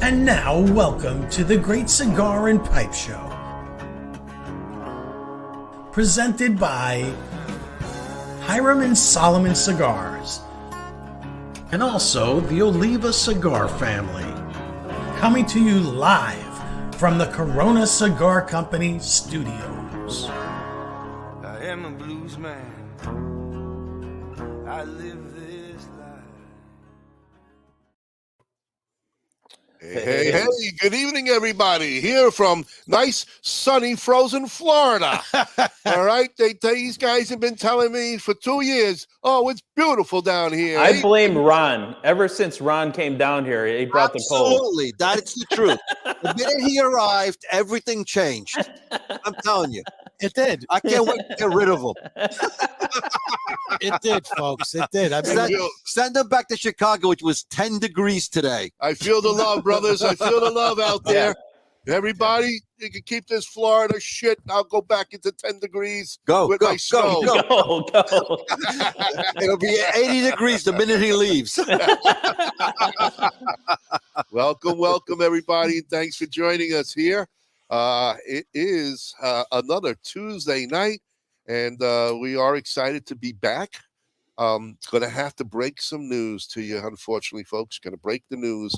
And now, welcome to the Great Cigar and Pipe Show. Presented by Hiram Solomon Cigars. And also the Oliva Cigar family. Coming to you live from the Corona Cigar Company studios. I am a blues man. I live this life. Hey, good evening, everybody. Here from nice, sunny, frozen Florida. All right, these guys have been telling me for 2 years, oh, it's beautiful down here. I blame Ron. Ever since Ron came down here, he brought the cold. Absolutely, that's the truth. The minute he arrived, everything changed. I'm telling you. It did. I can't wait to get rid of him. It did, folks. It did. I mean, Send him back to Chicago, which was 10 degrees today. I feel the love, brothers. I feel the love out there. Everybody, you can keep this Florida shit. I'll go back into 10 degrees. Go. It'll be 80 degrees the minute he leaves. Welcome, everybody. Thanks for joining us here. It is another Tuesday night, and we are excited to be back. Going to have to break some news to you, unfortunately, folks. Going to break the news.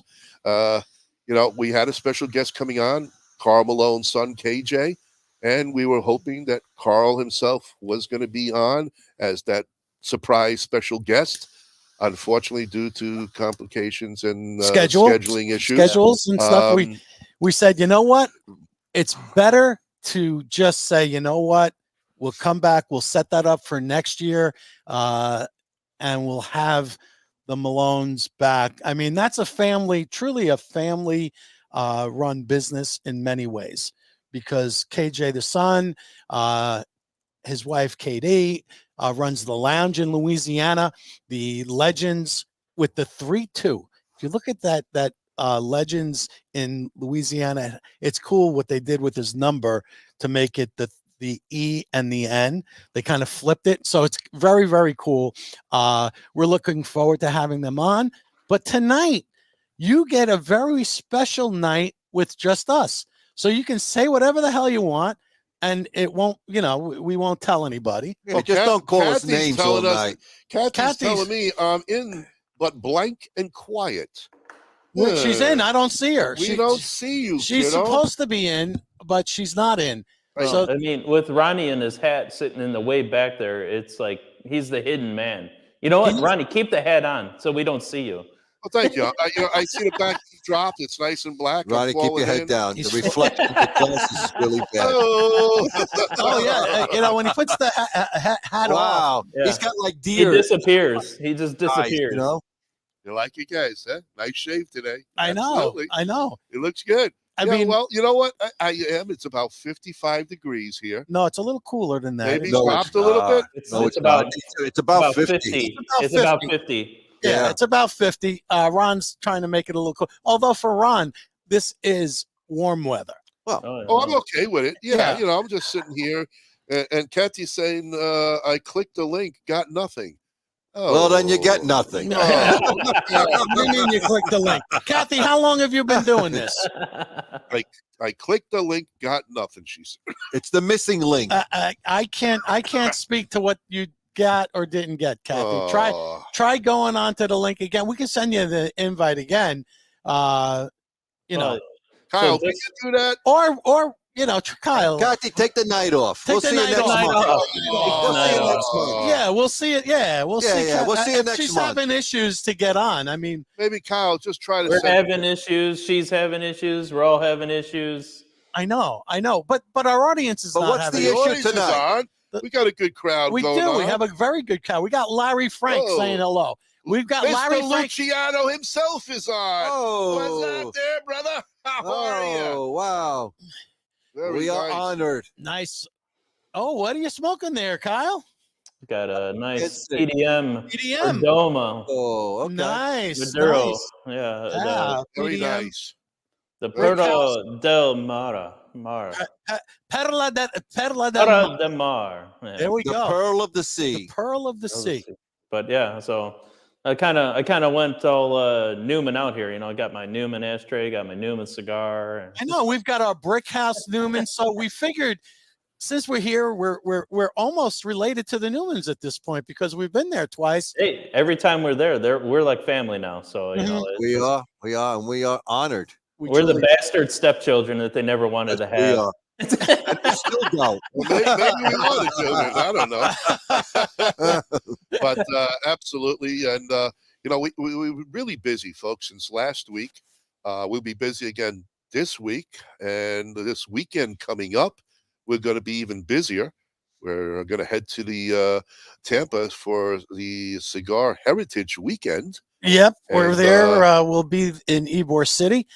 We had a special guest coming on, Carl Malone's son, KJ, and we were hoping that Carl himself was going to be on as that surprise special guest. Unfortunately, due to complications and scheduling issues. Schedules and stuff, we said, you know what? It's better to just say, you know what? We'll come back. We'll set that up for next year, and we'll have the Malones back. I mean, that's truly a family run business in many ways, because KJ, the son, his wife, Katie, runs the lounge in Louisiana, the Legends with the 3-2. If you look at that Legends in Louisiana, it's cool what they did with his number to make it the E and the N. They kind of flipped it, so it's very, very cool. We're looking forward to having them on. But tonight, you get a very special night with just us, so you can say whatever the hell you want, and it won't, we won't tell anybody. Yeah, just don't call us names all night. Kathy's telling me I'm in, but blank and quiet. Well, she's in. I don't see her. We don't see you. She's supposed to be in, but she's not in. Right. So, I mean, with Ronnie and his hat sitting in the way back there, it's like he's the hidden man. You know what, Ronnie? Keep the hat on so we don't see you. Well, thank you. I see the back drop. It's nice and black. Ronnie, keep your head down. The reflection of the glass is really bad. Oh, yeah. When he puts the hat on, he's got like deer. He disappears. He just disappears. You like it, guys? Huh? Nice shave today. I know. It looks good. I mean, well, you know what? I am. It's about 55 degrees here. No, it's a little cooler than that. Maybe dropped a little bit. It's about 50. It's about 50. Yeah, it's about 50. Ron's trying to make it a little cool. Although for Ron, this is warm weather. Well, I'm okay with it. Yeah. I'm just sitting here, and Cathy's saying, I clicked the link, got nothing. Oh. Well, then you get nothing. What do you mean you clicked the link? Kathy, how long have you been doing this? I clicked the link, got nothing, she said. It's the missing link. I can't speak to what you got or didn't get, Kathy. Try going on to the link again. We can send you the invite again. Kyle, can you do that? Or Kyle. Kathy, take the night off. We'll see you next month. Yeah, we'll see it. Yeah, we'll see. Yeah, we'll see you next month. She's having issues to get on. I mean, maybe Kyle just try to. We're having issues. She's having issues. We're all having issues. I know. But our audience is not having issues. What's the issue tonight? We got a good crowd. We do. We have a very good crowd. We got Larry Frank saying hello. We've got Mr. Larry Frank. Luciano himself is on. Oh, what's up there, brother? How are you? Oh, wow. We are honored. Nice. Oh, what are you smoking there, Kyle? Got a nice EDM. Perdomo. Oh, okay. Nice. Maduro. Nice. Yeah. Very nice. The Perla del Mar. Perla del Mar. Yeah. There we go. The Pearl of the Sea. The Pearl of the Sea. But yeah, so I kind of went all Newman out here. I got my Newman ashtray, got my Newman cigar. I know we've got our brick house Newman, so we figured since we're here, we're almost related to the Newmans at this point because we've been there twice. Hey, every time we're there, we're like family now. So We are, and we are honored. We're the bastard stepchildren that they never wanted to have. We are. And we still don't. Maybe we are the children. I don't know. But absolutely. And, we were really busy, folks, since last week. We'll be busy again this week. And this weekend coming up, we're going to be even busier. We're going to head to the Tampa for the Cigar Heritage Weekend. Yep, we're And, there. We'll be in Ybor City.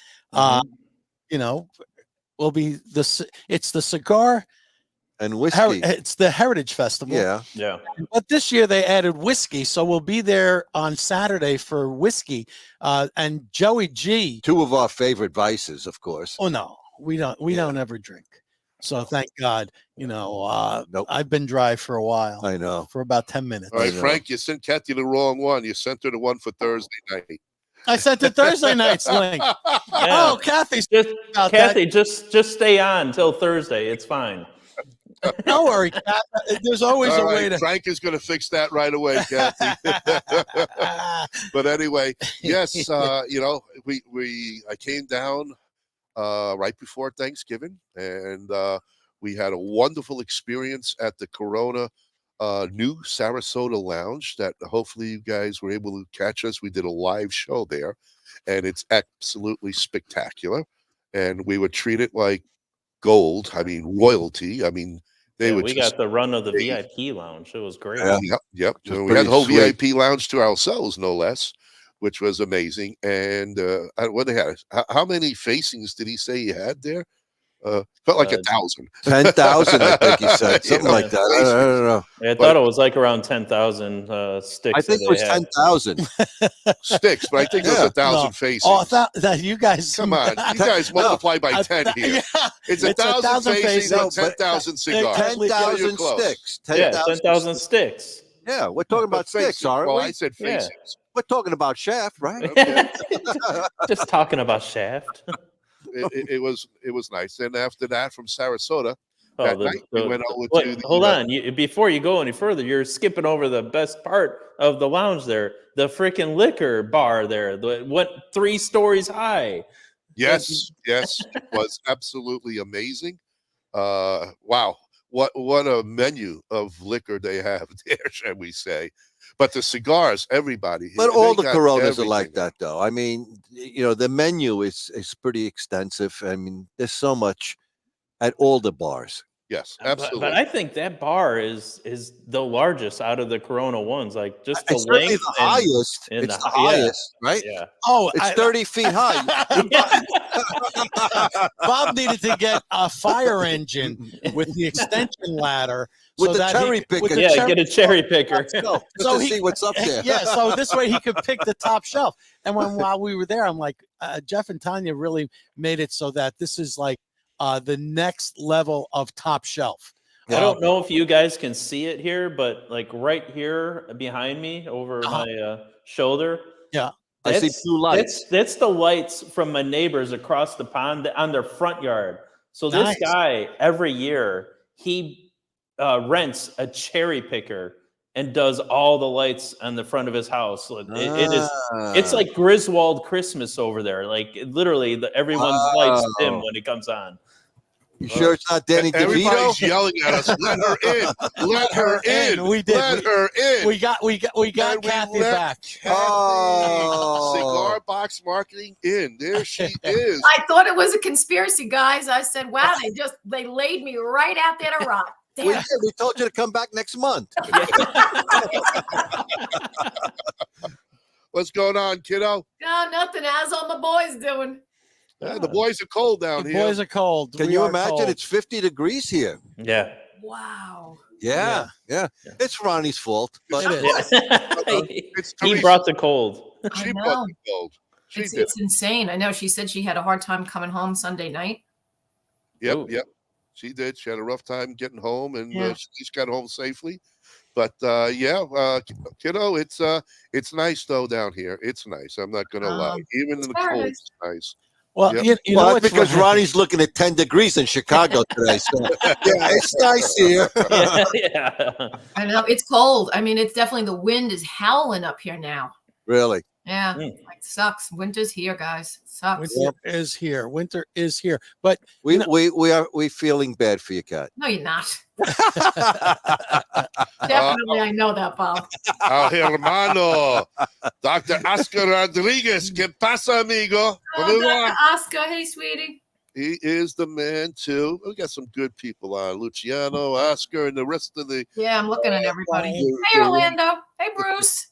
Will be it's the cigar and whiskey. It's the Heritage Festival. Yeah. But this year they added whiskey, so we'll be there on Saturday for whiskey. And Joey G. Two of our favorite vices, of course. Oh no, we don't ever drink. So thank God. Nope. I've been dry for a while. I know. For about 10 minutes. All right, Frank, you sent Cathy the wrong one. You sent her the one for Thursday night. I sent the Thursday night's link. Yeah. Oh, Kathy's Cathy, just stay on until Thursday. It's fine. Don't worry, Kathy. There's always All a right, way to. Frank is going to fix that right away, Cathy. But anyway, yes, I came down right before Thanksgiving, and we had a wonderful experience at the Corona new Sarasota Lounge that hopefully you guys were able to catch us. We did a live show there, and it's absolutely spectacular. And we were treated like gold. I mean, royalty. I mean, we got the run of the VIP lounge. It was great. Yep. So we had the whole VIP lounge to ourselves, no less, which was amazing. And what they had? How many facings did he say he had there? Felt like 1,000. 10,000, I think he said. Something like that. I don't know. I thought it was like around 10,000 sticks. I think it was 10,000 sticks, but I think it was 1,000 facings. Oh, that you guys. Come on. You guys multiply by 10 here. It's 1,000 facings and 10,000 cigars. 10,000 sticks. 10,000 sticks. Yeah, we're talking about sticks, aren't we? Well, I said facings. We're talking about shaft, right? Okay. Just talking about shaft. It was nice. And after that, from Sarasota, we went over to hold on. Before you go any further, you're skipping over the best part of the lounge there. The freaking liquor bar there. Went 3 stories high. Yes, was absolutely amazing. Wow. What a menu of liquor they have there, shall we say. But the cigars, everybody. But all the Coronas are like that, though. I mean, the menu is pretty extensive. I mean, there's so much at all the bars. Yes, absolutely. But I think that bar is the largest out of the Corona ones. Like just the it's length. The highest. It's the highest, right? Yeah. Oh, it's 30 feet high. Bob needed to get a fire engine with the extension ladder. With the cherry picker. Get a cherry picker. So see what's up there. Yeah, so this way he could pick the top shelf. And while we were there, I'm like, Jeff and Tanya really made it so that this is like the next level of top shelf. I don't know if you guys can see it here, but like right here behind me over my shoulder. Yeah. I see 2 lights. That's the lights from my neighbors across the pond on their front yard. So this guy, every year, he rents a cherry picker and does all the lights on the front of his house. It's like Griswold Christmas over there. Like literally everyone's lights dim when it comes on. You sure it's not Danny DeVito? Everybody's yelling at us. Let her in. Let her in. We did. Let her in. We got Cathy back. CigarBox Marketing in. There she is. I thought it was a conspiracy, guys. I said, wow, they laid me right out there to rot. We did. We told you to come back next month. What's going on, kiddo? No, nothing. How's all my boys doing? Yeah, the boys are cold down here. Boys are cold. Can you imagine? Cold. It's 50 degrees here. Yeah. Wow. Yeah. It's Ronnie's fault. But he brought the cold. She brought the cold. It's insane. I know. She said she had a hard time coming home Sunday night. Yep. She did. She had a rough time getting home, and Yeah. she got home safely. But kiddo, it's nice though down here. It's nice. I'm not gonna lie. Even in the cold, paradise. it's nice. Well, Yep. you Well, know, that's it's because Ronnie's looking at 10 degrees in Chicago today. So yeah, it's nice here. Yeah. I know it's cold. I mean, it's definitely the wind is howling up here now. Really? Yeah, Mm. like sucks. Winter's here, guys. Sucks. winter is here. Winter is here. But We feeling bad for you, Kat. No, you're not. Definitely, I know that, Bob. Our hermano, Dr. Oscar Rodriguez. ¿Qué pasa, amigo? Oh, Dr. Oscar, hey, sweetie. He is the man too. We got some good people on Luciano, Oscar, and the rest of the. Yeah, I'm looking at everybody. the- Hey, the- Orlando. Hey, Bruce.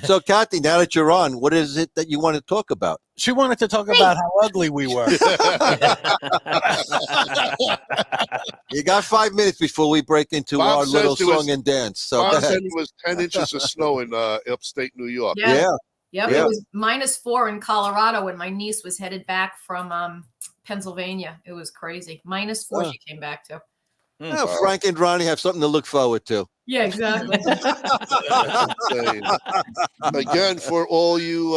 So, Kathy, now that you're on, what is it that you want to talk about? she wanted to talk about how ugly we were. You got 5 minutes before we break into Bob our says little there was- song and dance. So, Bob go said ahead. it was 10 inches of snow in upstate New York. Yeah. Yeah. Yep, Yeah. it was -4 in Colorado when my niece was headed back from Pennsylvania. It was crazy. -4 Oh. she came back to. Yeah, Frank and Ronnie have something to look forward to. Yeah, exactly. Insane. Again, for all you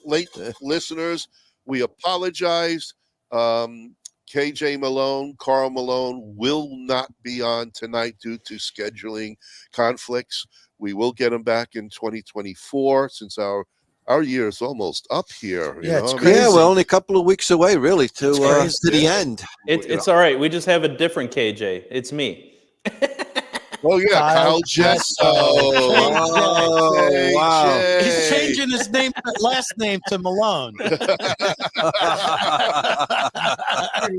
late listeners, we apologize. KJ Malone, Carl Malone will not be on tonight due to scheduling conflicts. We will get him back in 2024 since our year is almost up here. Yeah, it's I mean, crazy. Yeah, we're only a couple of weeks away, really, to crazy. the end. It's all right. We just have a different KJ. It's me. Oh yeah, Kyle Jesso. Oh, wow. He's changing his last name to Malone.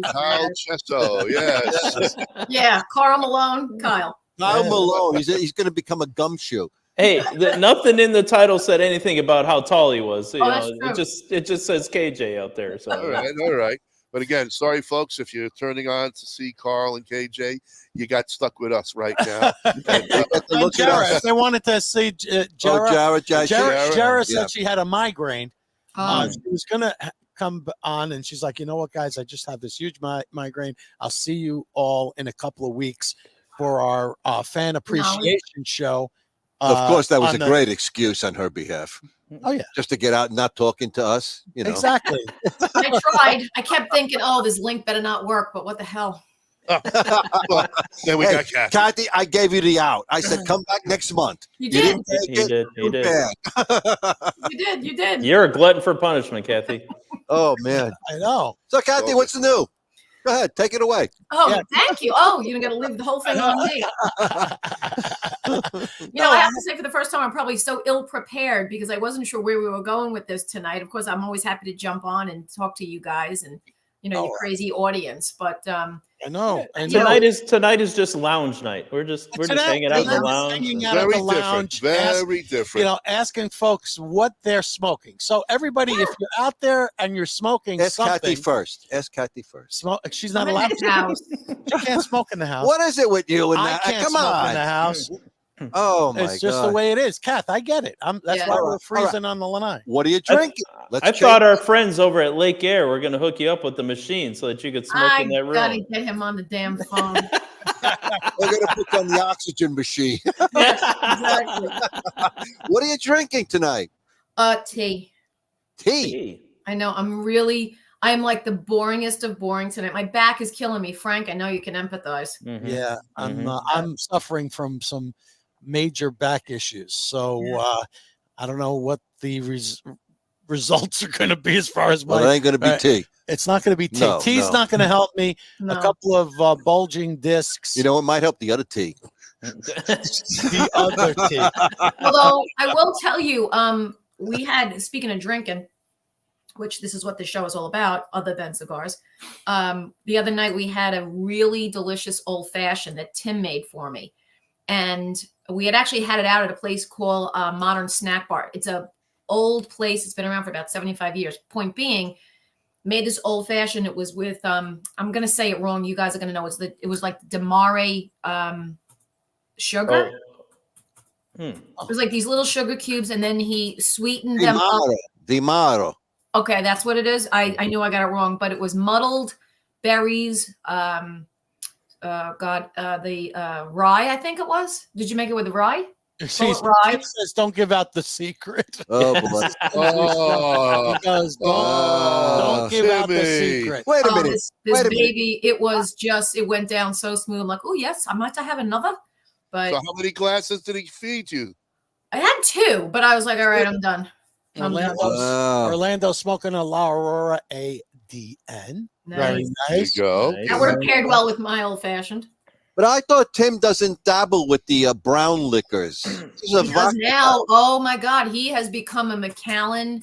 Kyle Jesso, yes. Yeah, Carl Malone, Kyle. Kyle Yeah. Malone, he's going to become a gumshoe. Hey, nothing in the title said anything about how tall he was. You Oh, know, that's true. it just says KJ out there. So All right. But again, sorry, folks, if you're turning on to see Carl and KJ, you got stuck with us right now. And Look at Jerah, us. if they wanted to see Jerah, Jerah said she had a migraine. She was going to come on, and she's like, you know what, guys, I just have this huge migraine. I'll see you all in a couple of weeks for our fan appreciation show. Of course, that was on a great excuse on her behalf. Oh, yeah. Just to get out and not talking to us, you know. Exactly. I tried. I kept thinking, oh, this link better not work, but what the hell? Well, then we Hey, got Kathy. Kathy, I gave you the out. I said, come back next month. You You did. didn't take He it. did. He Too did. bad. You did. You're a glutton for punishment, Kathy. Oh, man. I know. So, Kathy, what's new? Go ahead. Take it away. Oh, Yeah. thank you. Oh, you're going to leave the whole thing on me. I have to say, for the first time, I'm probably so ill prepared because I wasn't sure where we were going with this tonight. Of course, I'm always happy to jump on and talk to you guys and your crazy audience. But I know. Tonight is just lounge night. We're just hanging out in the lounge. Hanging out at the lounge, Very different. asking folks what they're smoking. So everybody, if you're out there and you're smoking Ask something, Kathy first. Ask Kathy first. she's not I'm in allowed the to. house. She can't smoke in the house. What is it with you and I that? can't Come smoke on. in the house. Oh, my It's just God. the way it is. Kath, I get it. That's Yeah. why All we're right. freezing on the lanai. What are you drinking? Let's I check. thought our friends over at Lake Air were going to hook you up with the machine so that you could smoke I in that gotta room. get him on the damn phone. We're going to put on the oxygen machine. Exactly. What are you drinking tonight? Tea. Tea. Hey. I know. I'm like the boringest of boring tonight. My back is killing me. Frank, I know you can empathize. Mhm. Yeah, Mhm. I'm suffering from some major back issues. So I don't know what the results are going to be as far as Well, my. it ain't going to be tea. It's not going to be tea. No, Tea's no. not going to help me. No. A couple of bulging discs. You know, it might help the other tea. The other tea. Although I will tell you, we had, speaking of drinking, which this is what the show is all about, other than cigars. The other night we had a really delicious old fashioned that Tim made for me. And we had actually had it out at a place called Modern Snack Bar. It's a old place. It's been around for about 75 years. Point being, made this old fashioned. It was with, I'm going to say it wrong. You guys are going to know. It was like Damare sugar. Oh. It was like these little sugar cubes, and then he sweetened them up. Dimaro. Okay, that's what it is. I knew I got it wrong, but it was muddled berries, rye, I think it was. Did you make it with the rye? She Rye. says, "Don't give out the secret." Oh boy. Oh, He goes, "Don't give out the Timmy. secret." Wait a Oh, minute. this Wait a minute. baby, it went down so smooth. I'm like, oh yes, I might have another. But So how many glasses did he feed you? I had 2, but I was like, all right, I'm done. Orlando smoking a La Aurora ADN. Very Nice. nice. There you go. Nice. That would have paired well with my old fashioned. But I thought Tim doesn't dabble with the brown liquors. He's a Because now, oh my God, he has become a Macallan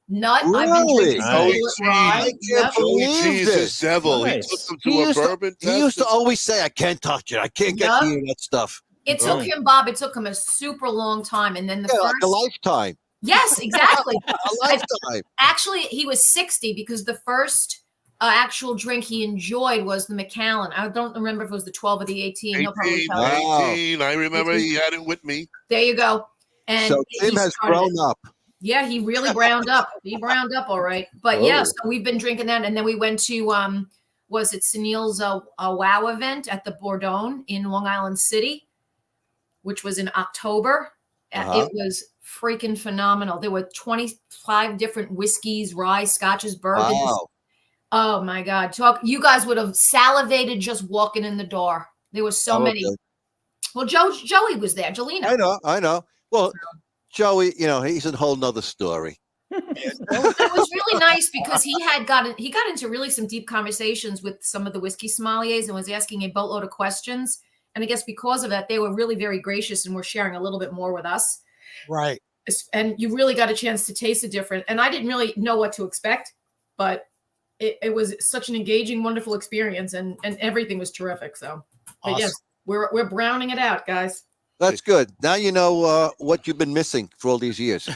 nut. I've been Really? drinking Nice. Bullet Rye. Yep. Holy believe Jesus, this. devil. Nice. He took them He to a used to- bourbon He used to test. always say, "I can't touch it. I can't get Yeah. near that stuff." It took him, Bob. It took him a super long time, and then the Yeah, first, like a lifetime. yes, exactly. A lifetime. Actually, he was 60 because the first actual drink he enjoyed was the Macallan. I don't remember if it was the 12 or the 18. He'll probably 18, tell you. Wow. 18. I remember he had it with me. There you go. And So Tim he has started grown it. up. Yeah, he really browned up. He browned up all right. But yeah, so we've been drinking that, and then we went to was it Sunil's WOW event at the Bourdon in Long Island City, which was in October. It was freaking phenomenal. There were 25 different whiskeys, rye, scotches, bourbons. Wow. Oh my God. You guys would have salivated just walking in the door. There were so many. Okay. Well, Joey was there, Gulino. I know. Well, Joey, he's a whole nother story. It was really nice because he got into really some deep conversations with some of the whiskey sommeliers and was asking a boatload of questions. And I guess because of that, they were really very gracious and were sharing a little bit more with us. Right. And you really got a chance to taste the difference. And I didn't really know what to expect, but it was such an engaging, wonderful experience, and everything was terrific. So, but Awesome. yes, we're browning it out, guys. That's good. Now you know what you've been missing for all these years.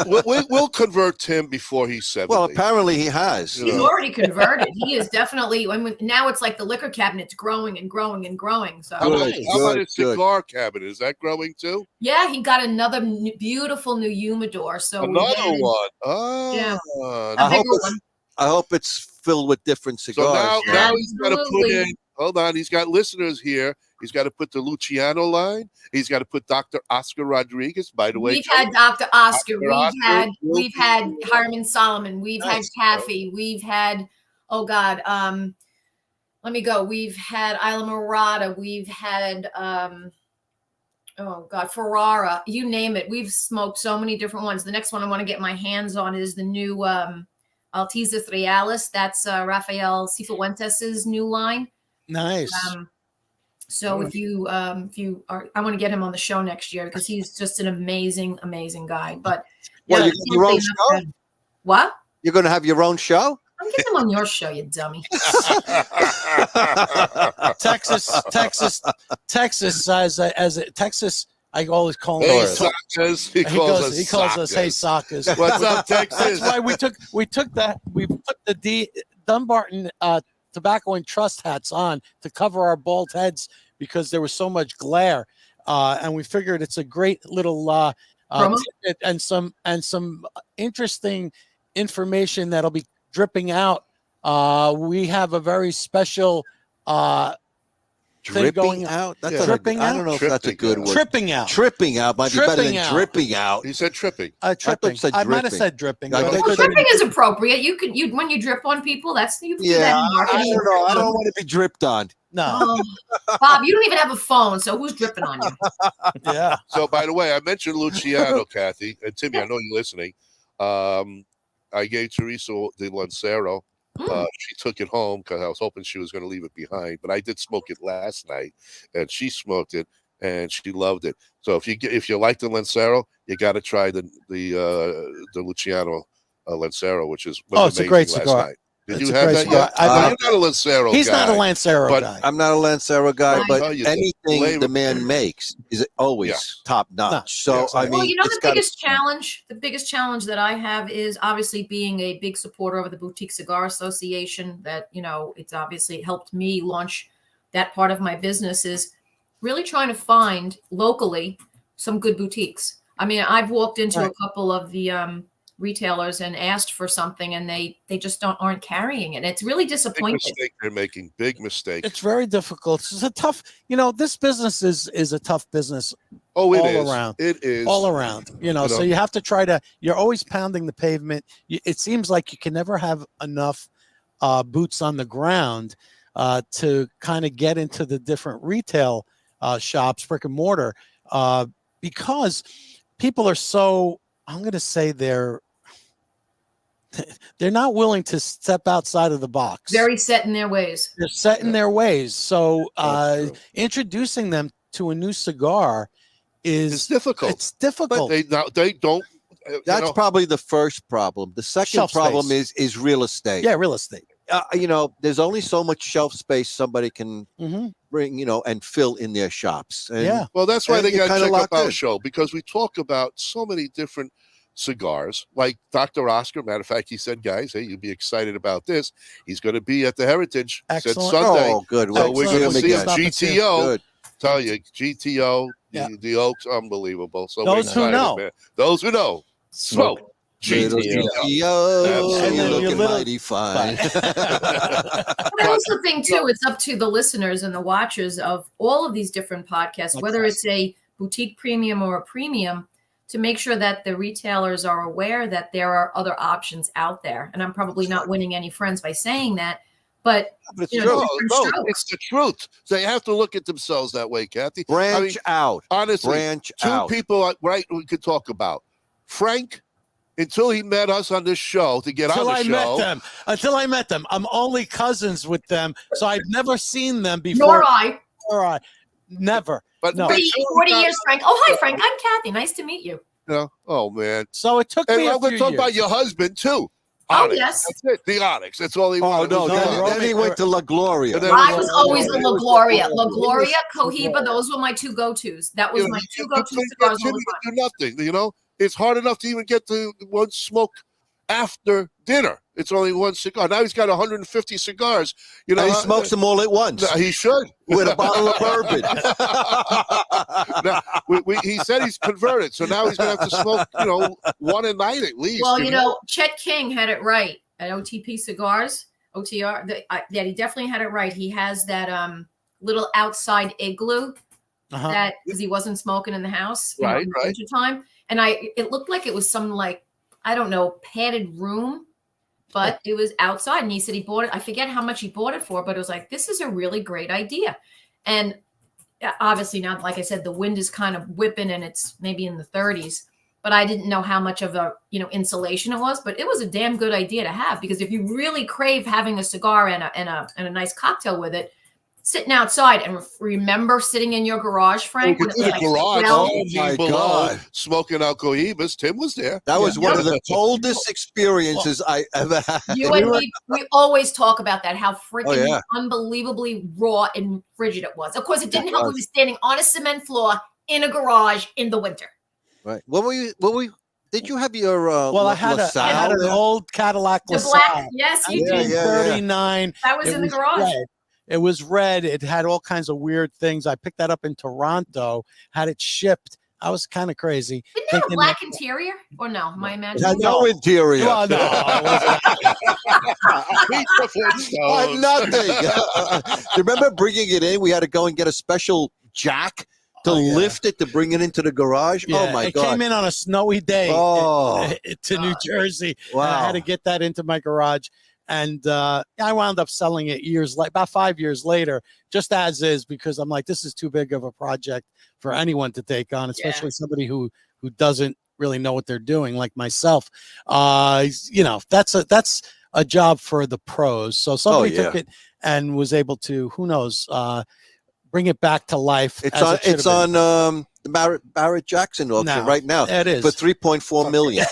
We'll convert Tim before he's 70. Well, apparently he has. Yeah. He's already converted. He is definitely. Now it's like the liquor cabinet's growing and growing and growing. So How about, Good, how about his good. cigar cabinet? Is that growing too? yeah, he got another beautiful new humidor. So we Another added one. Oh, Yeah. I a hope bigger it's- one. I hope it's filled with different So cigars. now he's got to put Absolutely. in. Hold on, he's got listeners here. He's got to put the Luciano line. He's got to put Dr. Oscar Rodriguez. By the way, We've had Dr. Oscar. Dr. Oscar, We've had Hiram Solomon. We've Nice. had Cathy. We've had let me go. We've had Isla Morada. We've had Ferrara. You name it. We've smoked so many different ones. The next one I want to get my hands on is the new Altizas Reales. That's Rafael Cifuentes's new line. Nice. So if you are, I want to get him on the show next year because he's just an amazing, amazing guy. But Well, yeah, you got your own can't say enough show? about- What? You're going to have your own show? I'm getting him on your show, you dummy. Texas, Texas. I always call him. hey, Hey, Sockers. He he calls calls us us Hey Sockers. Sockers. What's up, Texas? That's why we put the Dunbarton tobacco and trust hats on to cover our bald heads because there was so much glare, and we figured it's a great little tidbit and some interesting information that'll be dripping out. We have a very special thing Dripping going out? That's Yeah. not a- Tripping I out? don't know if that's a Tripping good out. word. tripping out. Tripping out might be better Tripping than out. dripping out. He said tripping. Tripping. you said I might have dripping. said dripping. I but think I Well, couldn't- dripping is appropriate. You when you drip on people, you can do that Yeah, in I marketing. don't know. I don't want to be dripped on. no. Oh, Bob, you don't even have a phone, so who's dripping on you? Yeah. So, by the way, I mentioned Luciano, Kathy, and Timmy. I know you're listening. I gave Teresa the Lancero. She took it home because I was hoping she was going to leave it behind. But I did smoke it last night, and she smoked it, and she loved it. So if you like the Lancero, you got to try the Luciano Lancero, which is was It's a amazing great last cigar. night. Did It's you a have great that cigar. yet? I've Well, had- you're not a Lancero He's guy. not a Lancero but guy. I'm not a Lancero guy, Right. but Oh, you did. anything Flavor. the man makes is always Yes. top notch. No. So Yes. I mean, Well, you know it's the gotta- biggest challenge that I have is obviously being a big supporter of the Boutique Cigar Association. That it's obviously helped me launch that part of my business. Is really trying to find locally some good boutiques. I mean, I've walked into Right. a couple of the retailers and asked for something, and they just aren't carrying it. It's really Big disappointing. mistake they're making. Big mistake. It's very difficult. It's a tough, this business is a tough business Oh, it all is. around. It is. all around, so you have to you're always pounding the pavement. It seems like you can never have enough boots on the ground to kind of get into the different retail shops, brick and mortar, because people are so, I'm going to say they're not willing to step outside of the box. Very set in their ways. They're set in their ways. So That's true. introducing them to a new cigar It's difficult. It's difficult. But they don't. That's probably the first problem. The second Shelf problem space. is real estate. Yeah, real estate. There's only so much shelf space somebody can Mm-hmm. bring, and fill in their shops. And Yeah. Well, that's why And they you're got to kinda check locked out our in. show, because we talk about so many different cigars. Like Dr. Oscar, matter of fact, he said, guys, hey, you'll be excited about this. He's going to be at the Heritage. Said Excellent. Sunday. Oh, good. So Well, we're Excellent. going to see him. Stop and see him. GTO. Good. Tell you, GTO, Yeah. the Oak's unbelievable. So Those we're who excited, know. man. Those who know. Smoke. Little GTO. GTO, Absolutely. you're And then your looking little- mighty fine. But I also think too, it's up to the listeners and the watchers of all of these different podcasts, whether it's a boutique premium or a premium, to make sure that the retailers are aware that there are other options out there. And I'm probably not winning any friends by saying that, but But it's You true. know, No, different no, strokes. it's the truth. They have to look at themselves that way, Kathy. Branch out. Honestly, Branch two out. people, right, we could talk about. Frank, until he met us on this show to get Until on the show. Until I met them. I'm only cousins with them, so I've never seen them before. nor I. Never. But No. 40 years, Frank. Oh, hi, Frank. I'm Kathy. Nice to meet you. Oh, man. So it took And me a I'm going few to talk years. about your husband, too. Oh, Onyx. yes. That's it. The Onyx. That's all he Oh, wanted. no. was no, the Then, Onyx. then he went to La Gloria. And then- I was always a La Gloria. La It was- Gloria, Cohiba, those were my two go-tos. That was You know, my you two go-to couldn't cigars get all the Jimmy time. to do nothing, It's hard enough to even get to one smoke after dinner. It's only one cigar. Now he's got 150 cigars. And he smokes them all at once He should. with a bottle of bourbon. Now, he said he's converted, so now he's going to have to smoke, one a night at least. Well, Chet King had it right at OTP Cigars, OTR. Yeah, he definitely had it right. He has that little outside igloo Uh-huh. that because he wasn't smoking in the house Right, in the right. wintertime. And it looked like it was some I don't know, padded room, but it was outside. And he said he bought it. I forget how much he bought it for, but it was like, this is a really great idea. And obviously now, like I said, the wind is kind of whipping and it's maybe in the 30s, but I didn't know how much of a, insulation it was, but it was a damn good idea to have, because if you really crave having a cigar and a nice cocktail with it, sitting outside, and remember sitting in your garage, Frank? In when it was the like garage, 12? Oh, my below, God. smoking out Cohibas. Tim was there. That was one of the coldest experiences I ever had. You and me, we always talk about that, how freaking yeah. unbelievably raw and frigid it was. Of course, it didn't It help. We was. were standing on a cement floor in a garage in the winter. Right. Did you have your Well, I had an old Cadillac The LaSalle, black, yes, you Yeah, did. yeah. 1939. That was It in the was garage. red. It was red. It had all kinds of weird things. I picked that up in Toronto, had it shipped. I was kind of crazy. Didn't it have a thinking black interior? Or no? Am I It imagining? had no interior. Well, no, it wasn't. Pizza Had Flintstones. nothing. You remember bringing it in? We had to go and get a special jack to Oh, yeah. lift it to bring it into the garage. Yeah, Oh my it God! came in on a snowy day Oh. to New Jersey. And I Wow. had to get that into my garage. And I wound up selling it about 5 years later, just as is, because I'm like, this is too big of a project for anyone to take on, especially somebody who doesn't really know what they're doing, like myself. That's a job for the pros. So somebody took it and was able to, who knows, bring it back to life. It's as on. it should It's have been. on the Barrett Jackson auction No, right now It is. for $3.4 million.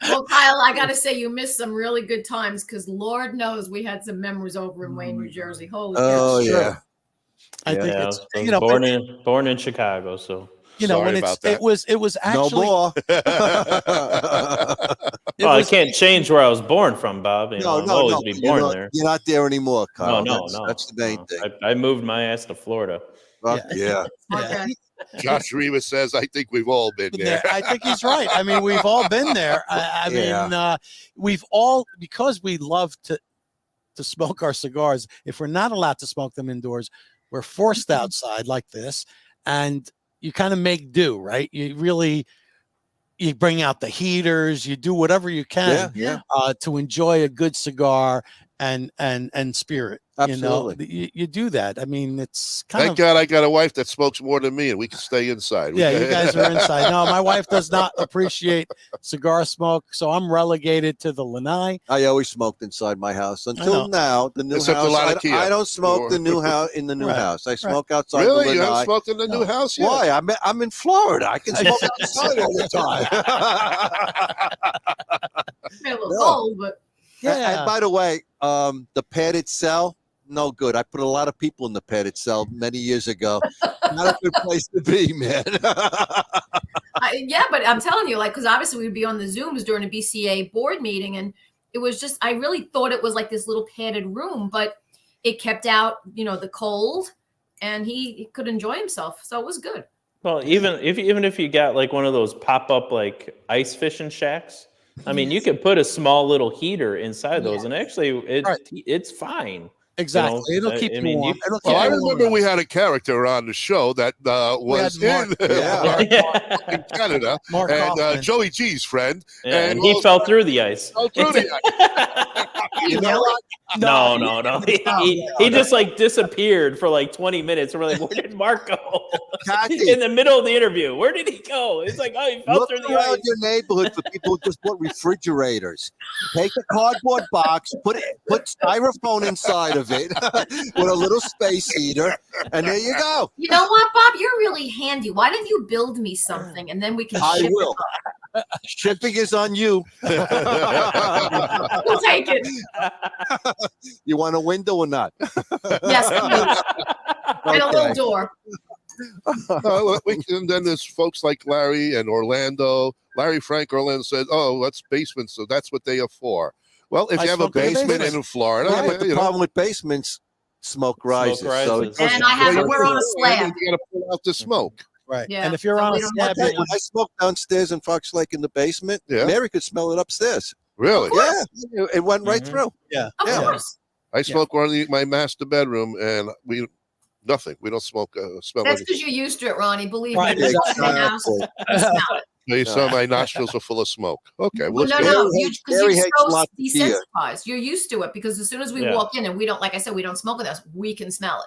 Well, Kyle, I got to say, you missed some really good times, because Lord knows we had some memories over in Wayne, New Jersey. Holy Oh cow. yeah. I think Yeah, it's, I was but, born in Chicago, so Sorry when about that. it was actually No more. it I was- can't change where I was born from, Bob. I'll always be You're born not, there. You're not there anymore, No, Kyle. no. That's the main thing. I moved my ass to Florida. Fuck yeah. Okay. Josh Rivas says, I think we've all been there. I think he's right. I mean, we've all been there. I mean, we've all, because we love to smoke our cigars. If we're not allowed to smoke them indoors, we're forced outside like this, and you kind of make do, right? You bring out the heaters, you do whatever you can to enjoy a good cigar and spirit. Absolutely. You know, you do that. I mean, it's kind Thank God I got a wife that smokes more than me, and we can stay inside. Yeah, you guys are inside. No, my wife does not appreciate cigar smoke, so I'm relegated to the lanai. I always smoked inside my house until now. The new Except house, the I don't smoke the new house in the new house. I smoke outside. Really? The You haven't lanai. smoked in the new house yet? Why? I'm in Florida. I can smoke outside all the time. A little cold, but And by the way, the padded cell, no good. I put a lot of people in the padded cell many years ago. Not a good place to be, man. yeah, but I'm telling you, like, because obviously we'd be on the Zooms during a BCA board meeting, and it was just, I really thought it was like this little padded room, but it kept out, the cold, and he could enjoy himself, so it was good. Well, even if you got like one of those pop-up like ice fishing shacks, I mean, you could put a small little heater inside those, and actually it's fine. Exactly. It'll keep you warm. I remember we had a character on the show that was in Canada, Mark and Joey G's friend. And he fell through the ice. Fell through the ice. You know what? No. He just like disappeared for like 20 minutes. And we're like, where did Mark go? Cathy, in the middle of the interview. Where did he go? It's like, oh, he fell look through the around ice. your neighborhood for people who just bought refrigerators. Take a cardboard box, put styrofoam inside of it with a little space heater, and there you go. You know what, Bob? You're really handy. Why don't you build me something, and then we can ship will. Shipping is on you. We'll take it. You want a window or not? Yes, please. And a little door. And then there's folks like Larry and Orlando. Larry Frank Orlando said, "Oh, that's basements, so that's what they are for." Well, if you have a basement in Florida, but the problem with basements, smoke rises. So and we're on a slab. You got to pull out the smoke. Right. Yeah. And if you're on a slab, when I smoked downstairs in Fox Lake in the basement, Mary could smell it upstairs. Really? Yeah. It went right through. Yeah. Of course. I smoke one in my master bedroom, and nothing. We don't smoke. Smell That's anything. because you're used to it, Ronnie. Believe Right. me. You smell it. So my nostrils are full of smoke. Okay. Well, Well, no, because you're hates so Latvia. desensitized. You're used to it because as soon as we walk in and we don't, like I said, we don't smoke with us, we can smell it.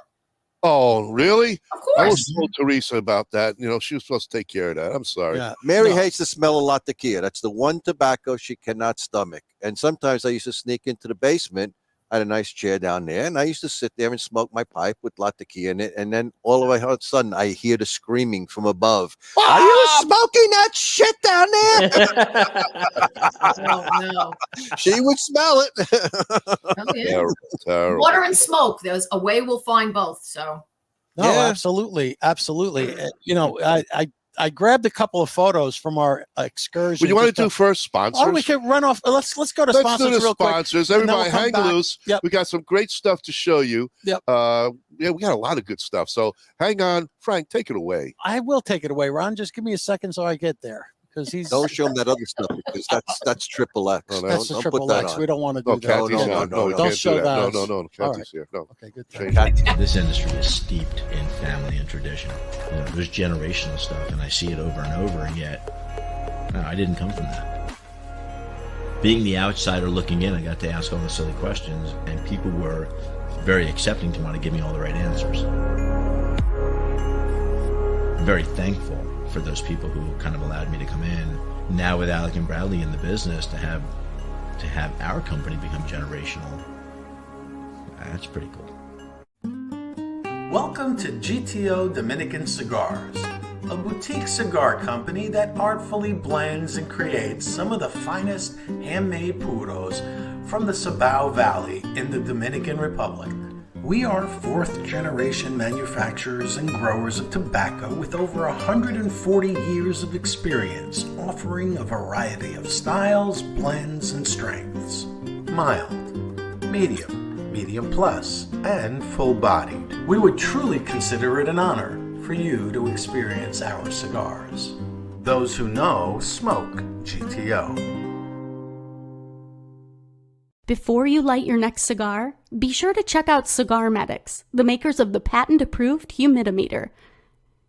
Oh, really? Of course. I was told Teresa about that. She was supposed to take care of that. I'm sorry. Yeah. Mary hates the smell of Latakia. That's the one tobacco she cannot stomach. And sometimes I used to sneak into the basement. I had a nice chair down there, and I used to sit there and smoke my pipe with Latakia in it. And then all of a sudden, I hear the screaming from above. Are you smoking that shit down there? No. She would smell it. Oh, yeah. Terrible. Water and smoke. There's a way we'll find both. So. No, absolutely. I grabbed a couple of photos from our excursion. Well, you want to do first sponsors? Oh, we could run off. Let's go to sponsors do the real sponsors. quick. Everybody, hang loose. Yep. We got some great stuff to show you. Yep. We got a lot of good stuff. So hang on, Frank. Take it away. I will take it away, Ron. Just give me a second so I get there. Because he's Don't show him that other stuff because that's triple X. Oh, no. that's the Don't triple put that X. on. We don't want to do No, that. Cathy's no, here. no, we don't can't show do that. that. No. Cathy's here. No. Okay, good. This industry is steeped in family and tradition. There's generational stuff, and I see it over and over, and yet I didn't come from that. Being the outsider looking in, I got to ask all the silly questions, and people were very accepting to want to give me all the right answers. I'm very thankful for those people who kind of allowed me to come in. Now with Alec and Bradley in the business, to have our company become generational, that's pretty cool. Welcome to GTO Dominican Cigars, a boutique cigar company that artfully blends and creates some of the finest handmade puros from the Cibao Valley in the Dominican Republic. We are fourth-generation manufacturers and growers of tobacco with over 140 years of experience, offering a variety of styles, blends, and strengths. Mild, medium plus, and full-bodied. We would truly consider it an honor for you to experience our cigars. Those who know smoke GTO. Before you light your next cigar, be sure to check out Cigar Medics, the makers of the patent-approved humidimeter.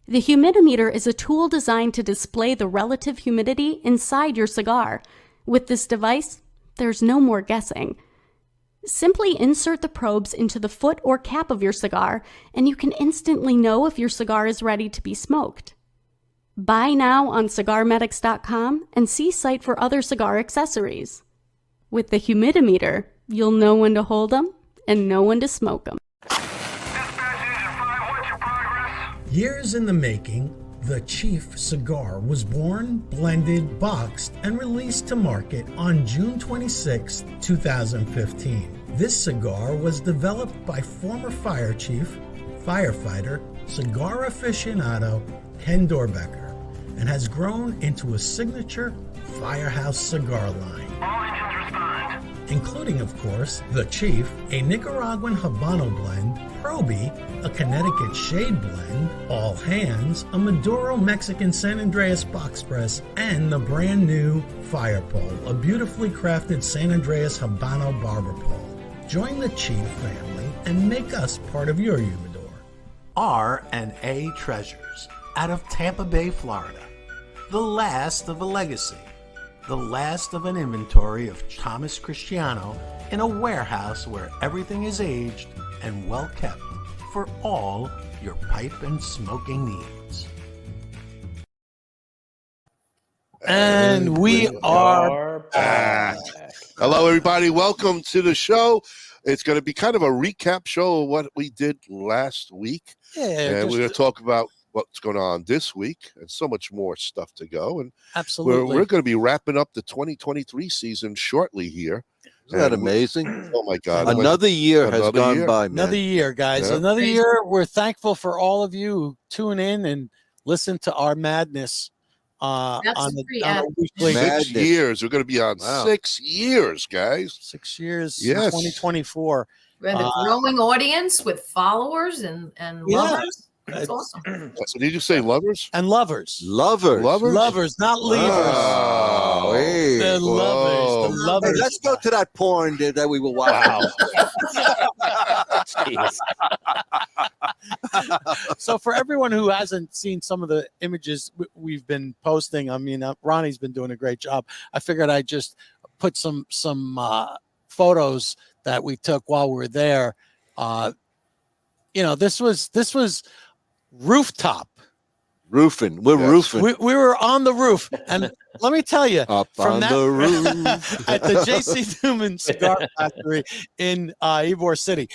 The humidimeter is a tool designed to display the relative humidity inside your cigar. With this device, there's no more guessing. Simply insert the probes into the foot or cap of your cigar, and you can instantly know if your cigar is ready to be smoked. Buy now on cigarmedics.com and see site for other cigar accessories. With the humidimeter, you'll know when to hold them and know when to smoke them. Years in the making, the Chief cigar was born, blended, boxed, and released to market on June 26, 2015. This cigar was developed by former fire chief, firefighter, cigar aficionado Ken Dorbecker, and has grown into a signature firehouse cigar line. Including, of course, the Chief, a Nicaraguan Habano blend, Proby, a Connecticut Shade blend, All Hands, a Maduro Mexican San Andreas box press, and the brand new Fire Pole, a beautifully crafted San Andreas Habano barber pole. Join the Chief family and make us part of your humidor. R&A Treasures, out of Tampa Bay, Florida. The last of a legacy. The last of an inventory of Thomas Cristiano in a warehouse where everything is aged and well kept for all your pipe and smoking needs. And we are back. Hello, everybody. Welcome to the show. It's going to be kind of a recap show of what we did last week. Yeah, and we're going to talk about what's going on this week and so much more stuff to go. And absolutely, we're going to be wrapping up the 2023 season shortly here. Isn't that amazing? Oh my God! Another year has gone by, man. Another year, guys. Yeah. Another year. We're thankful for all of you who tune in and listen to our madness. On the weekly. 6 years. We're going to be on Wow. 6 years, guys. 6 years. Yes. 2024. We have a growing audience with followers and lovers. That's awesome. So did you say lovers? And lovers. Lovers, not leavers. Oh, hey. The lovers. The lovers. Hey, let's go to that porn that we were watching. So for everyone who hasn't seen some of the images we've been posting, I mean, Ronnie's been doing a great job. I figured I'd just put some photos that we took while we were there. This was rooftop. Roofing. We're roofing. We were on the roof. And let me tell you, Up on the roof. at the J.C. Newman Cigar Factory in Ybor City,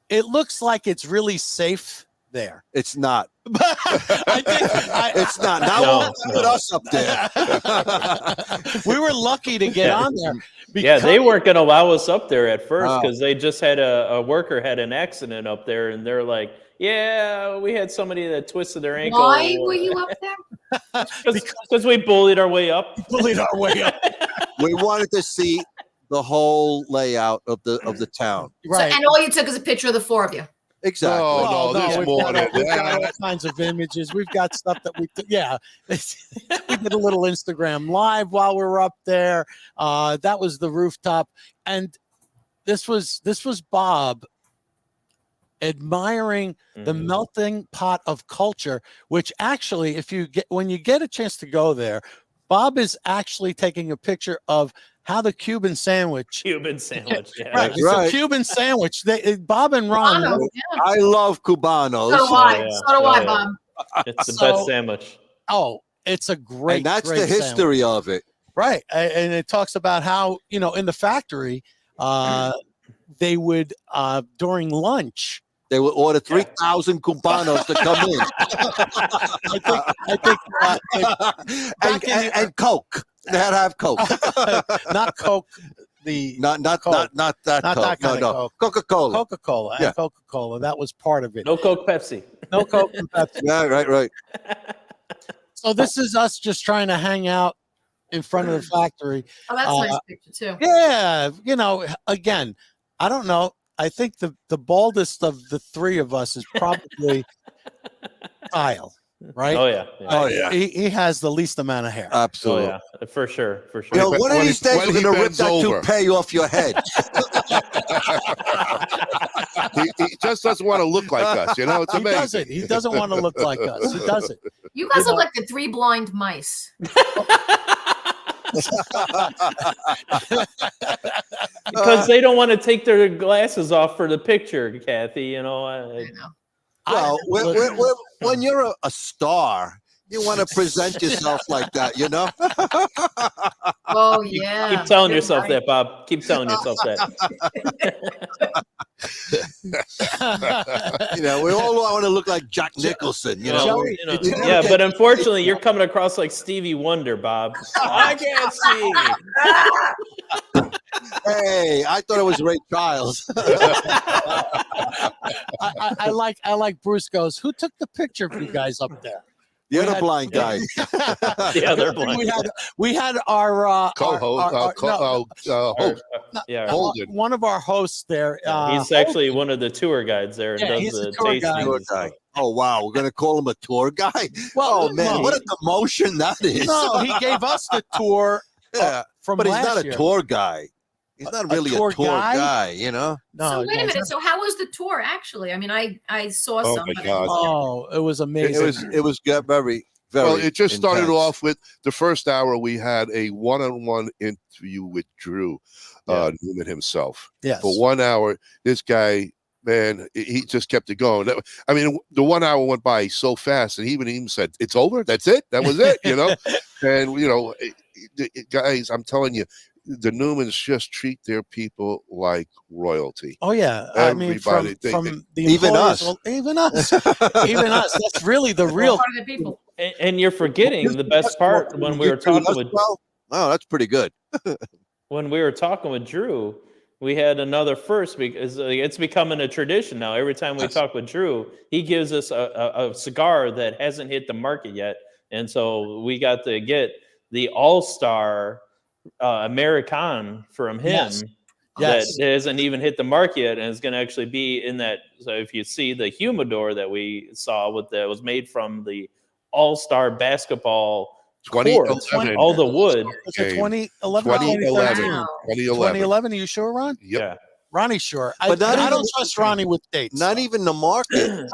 it looks like it's really safe there. It's not. It's not. Now put us up there. We were lucky to get on there. Yeah, they weren't going to allow us up there at first because they just had a worker had an accident up there, and they're like, "Yeah, we had somebody that twisted their ankle." Why were you up there? Because we bullied our way up. Bullied our way up. We wanted to see the whole layout of the town. Right. So, and all you took is a picture of the four of you. Exactly. No, there's we've more got than that. all kinds of images. We've got stuff that we did a little Instagram live while we were up there. That was the rooftop, and this was Bob admiring the melting pot of culture, which actually, when you get a chance to go there, Bob is actually taking a picture of how the Cuban sandwich. Yeah. Right. It's a Cuban sandwich. Bob and Ron. Cubano, yeah. I love Cubanos. So do I. Yeah. So do I, Bob. It's the best sandwich. Oh, it's a great. And that's great the history sandwich. of it. Right. And it talks about how, in the factory, they would, during lunch, they would order 3,000 Cubanos to come in. I think and Coke. They had to have Coke. not Coke. Not Coke. not that Not Coke. that kind of Coke. Coca-Cola. Coca-Cola. Yeah. And Coca-Cola. That was part of it. No Coke, Pepsi. No Coke and Pepsi. Yeah, right. So this is us just trying to hang out in front of the factory. Oh, that's a nice picture too. Yeah, again, I don't know. I think the baldest of the three of us is probably Kyle, right? Oh yeah. Oh, yeah. He has the least amount of hair. Absolutely. Oh yeah. For sure. You know, one of When these he- days when we're he going to rip bends that over. toupee off your head. He just doesn't want to look like us. You know, it's He amazing. doesn't. He doesn't want to look like us. He doesn't. You guys look like the three blind mice. Because they don't want to take their glasses off for the picture, Kathy. You know. I know. Well, when you're a star, you want to present yourself like that, you know? Oh yeah. Keep telling You're yourself right. that, Bob. Keep telling yourself that. You know, we all want to look like Jack Nicholson, you know? Joey, You know, yeah, but unfortunately, you're coming across like Stevie Wonder, Bob. I can't see. Hey, I thought it was Ray Charles. I like Bruce goes, who took the picture of you guys up there? The We other had- blind guy. The other blind. we had our Co-host, host. Yeah, Holden. one of our hosts there. he's actually one of the tour guides there and Yeah, does he's the the tour guide. Tour tastings. guy. Oh, wow. We're going to call him a tour guy? Well, Oh, man. no. What a demotion that is. No, he gave us the tour Yeah, from but he's last not a year. tour guy. He's not really a tour tour guy? guy, you know? No, So wait a no, minute. So how was the tour actually? I mean, I saw Oh, some. my but I God. didn't- Oh, it was amazing. It was very, very Well, it just started intense. off with the first hour. We had a one-on-one interview with Drew Newman himself. Yes. For 1 hour, this guy, man, he just kept it going. I mean, the 1 hour went by so fast, and he even said, "It's over. That's it. That was it." You know, and you know, guys, I'm telling you, the Newmans just treat their people like royalty. Oh yeah, I mean from Everybody, the even employees- us. even us, even us. That's really the We're real. part of the people. And you're forgetting the best part when we were talking with Oh, that's pretty good. when we were talking with Drew. We had another first because it's becoming a tradition now. Every time we talk with Drew, he gives us a cigar that hasn't hit the market yet, and so we got to get the All-Star American from him. Yes. Yes. That hasn't even hit the market yet, and is going to actually be in that. So if you see the humidor that we saw that was made from the All-Star basketball 2011. court, all the wood. Was it game. 2011? 2011. Wow. 2011. Are you sure, Ron? Yep. Yeah. Ronnie's sure. But not I don't even- trust Ronnie with dates. Not even the market.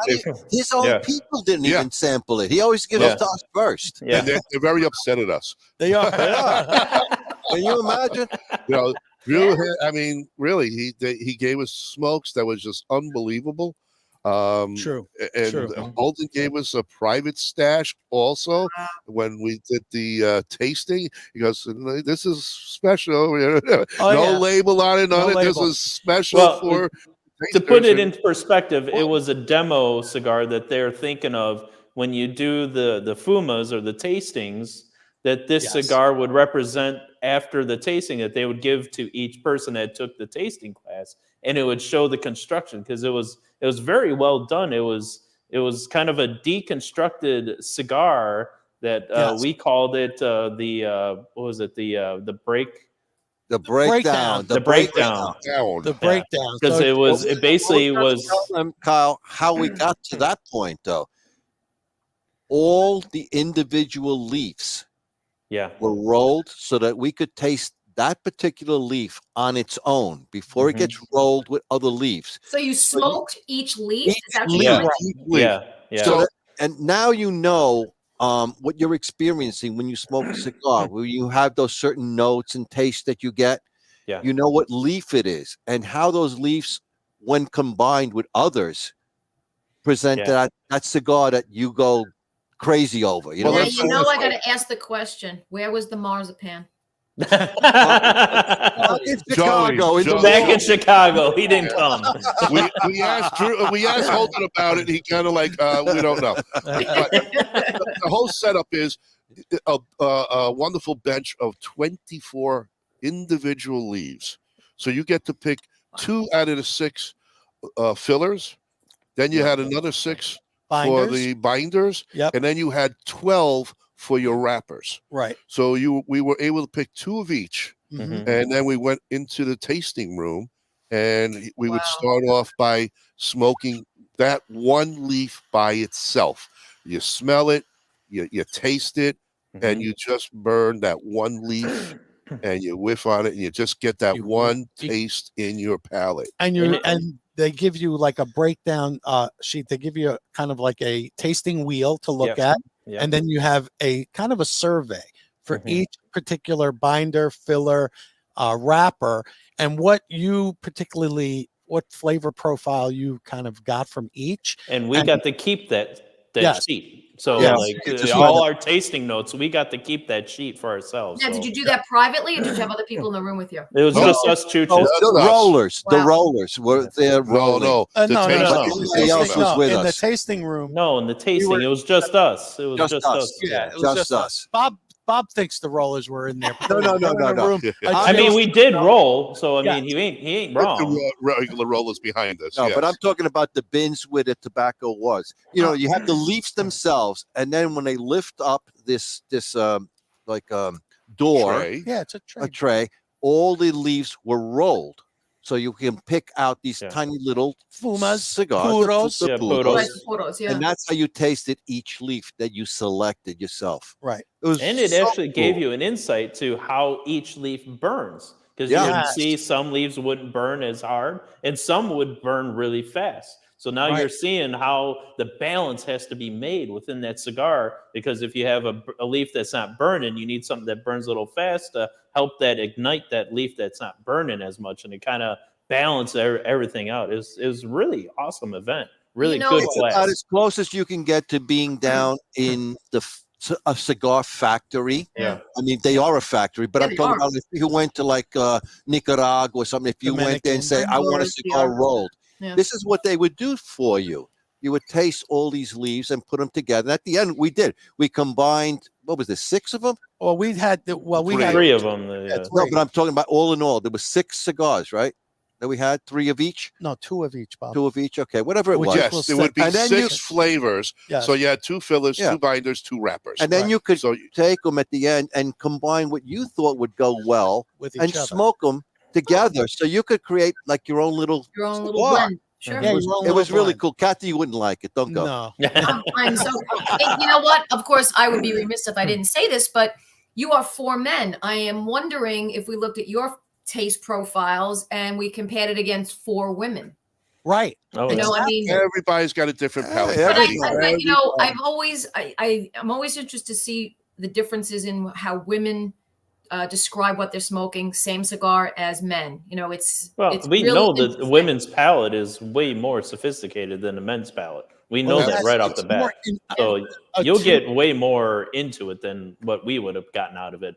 His own Yeah. people didn't Yeah. even sample it. He always gives Yeah. it to us first. Yeah. And they're very upset at us. They are. Can you imagine? You know, Drew, I mean, really, he gave us smokes that was just unbelievable. True. And True. Holden gave us a private stash also when we did the tasting. He goes, "This is special. Oh, No yeah. label on it. No None of this label. is special Well, for." To put it tasters." into perspective, it was a demo cigar that they're thinking of when you do the fumas or the tastings, that this Yes. cigar would represent after the tasting that they would give to each person that took the tasting class, and it would show the construction because it was very well done. It was kind of a deconstructed cigar that Yes. we called it what was it, the break. The breakdown. The breakdown. Down. The breakdown. Because So it basically was Tell them, Kyle, how we got to that point, though. All the individual leaves yeah. were rolled so that we could taste that particular leaf on its own before it Mhm. gets rolled with other leaves. So you smoked each leaf? Is that what leaf. you're Yeah. doing? Yeah. So and now you know what you're experiencing when you smoke a cigar, where you have those certain notes and tastes that you get. Yeah. You know what leaf it is and how those leaves, when combined with others, present Yeah. that cigar that you go crazy over. You know, Now Well, what I'm you saying? know I gotta ask the question. Where was the marzipan? Back in Chicago, in the Joey. Back wall. in Chicago, he didn't come. We asked Drew, we asked Holden about it. He kind of like, we don't know. But the whole setup is a wonderful bench of 24 individual leaves. So you get to pick 2 out of the 6 fillers. Then you had another 6 for binders. the binders, Yep. and then you had 12 for your wrappers. Right. So we were able to pick 2 of each. Mhm. And then we went into the tasting room, and we would Wow. start off by smoking that one leaf by itself. you smell it, you taste it, and you just burn that one leaf and you whiff on it and you just get that one taste in your palate. And they give you like a breakdown sheet. They give you kind of like a tasting wheel to look at. Yep. And then you have a kind of a survey for each particular binder, filler, wrapper, and what flavor profile you kind of got from each. And we got to keep that sheet. So all our tasting notes, we got to keep that sheet for ourselves. Now, did you do that privately, or did you have other people in the room with you? It was just us chooches. The rollers were there. No. Everybody else was with in us. the tasting room. No, in the tasting, it was just us. It was just us. Yeah, it was just us. Bob thinks the rollers were in there. No. I mean, we did roll, so I mean, he ain't wrong. The regular rollers behind us. No, but I'm talking about the bins where the tobacco was. You know, you have the leaves themselves, and then when they lift up this door, tray. It's a tray, all the leaves were rolled. So you can pick out these tiny little fumas, cigars, puros. Puros, and that's how you tasted each leaf that you selected yourself. Right. It actually gave you an insight to how each leaf burns, because you would see some leaves wouldn't burn as hard and some would burn really fast. So now you're seeing how the balance has to be made within that cigar, because if you have a leaf that's not burning, you need something that burns a little fast to help that ignite that leaf that's not burning as much, and it kind of balance everything out. It was really awesome event. Really good class. About as close as you can get to being down in a cigar factory. Yeah. I mean, they are a factory, but I'm talking about if you went to like Nicaragua or something, if you went there and say, I want a cigar rolled. Yeah. This is what they would do for you. You would taste all these leaves and put them together. And at the end, we did. We combined, what was there, 6 of them? Well, we had 3 of them. No, but I'm talking about all in all. There was 6 cigars, right? That we had 3 of each. No, 2 of each, Bob. 2 of each. Okay, whatever it was. Yes, there would be 6 flavors. Yes. So you had 2 fillers, 2 binders, 2 wrappers. And then you could take them at the end and combine what you thought would go well with each and other. Smoke them together, so you could create like your own little blend. Sure. Yeah, it was really cool. Kathy, you wouldn't like it. Don't go. No. I'm so. You know what? Of course, I would be remiss if I didn't say this, but you are 4 men. I am wondering if we looked at your taste profiles and we compared it against 4 women. Right. Oh, I mean, everybody's got a different palate. I'm always interested to see the differences in how women describe what they're smoking, same cigar as men. We really know that the women's palate is way more sophisticated than the men's palate. We know that right off the bat. So you'll get way more into it than what we would have gotten out of it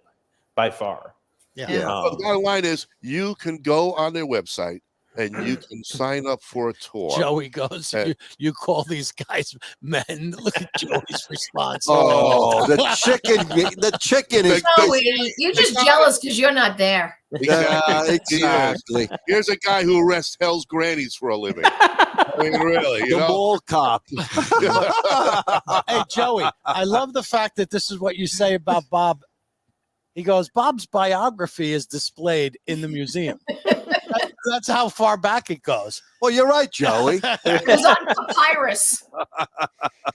by far. Yeah. The bottom line is you can go on their website and you can sign up for a tour. Joey goes, you call these guys men. Look at Joey's response. Oh, the chicken is. Joey, you're just jealous because you're not there. Exactly. Here's a guy who arrests hell's grannies for a living. I mean, really, the mall cop. Hey, Joey, I love the fact that this is what you say about Bob. He goes, Bob's biography is displayed in the museum. That's how far back it goes. Well, you're right, Joey. It was on papyrus.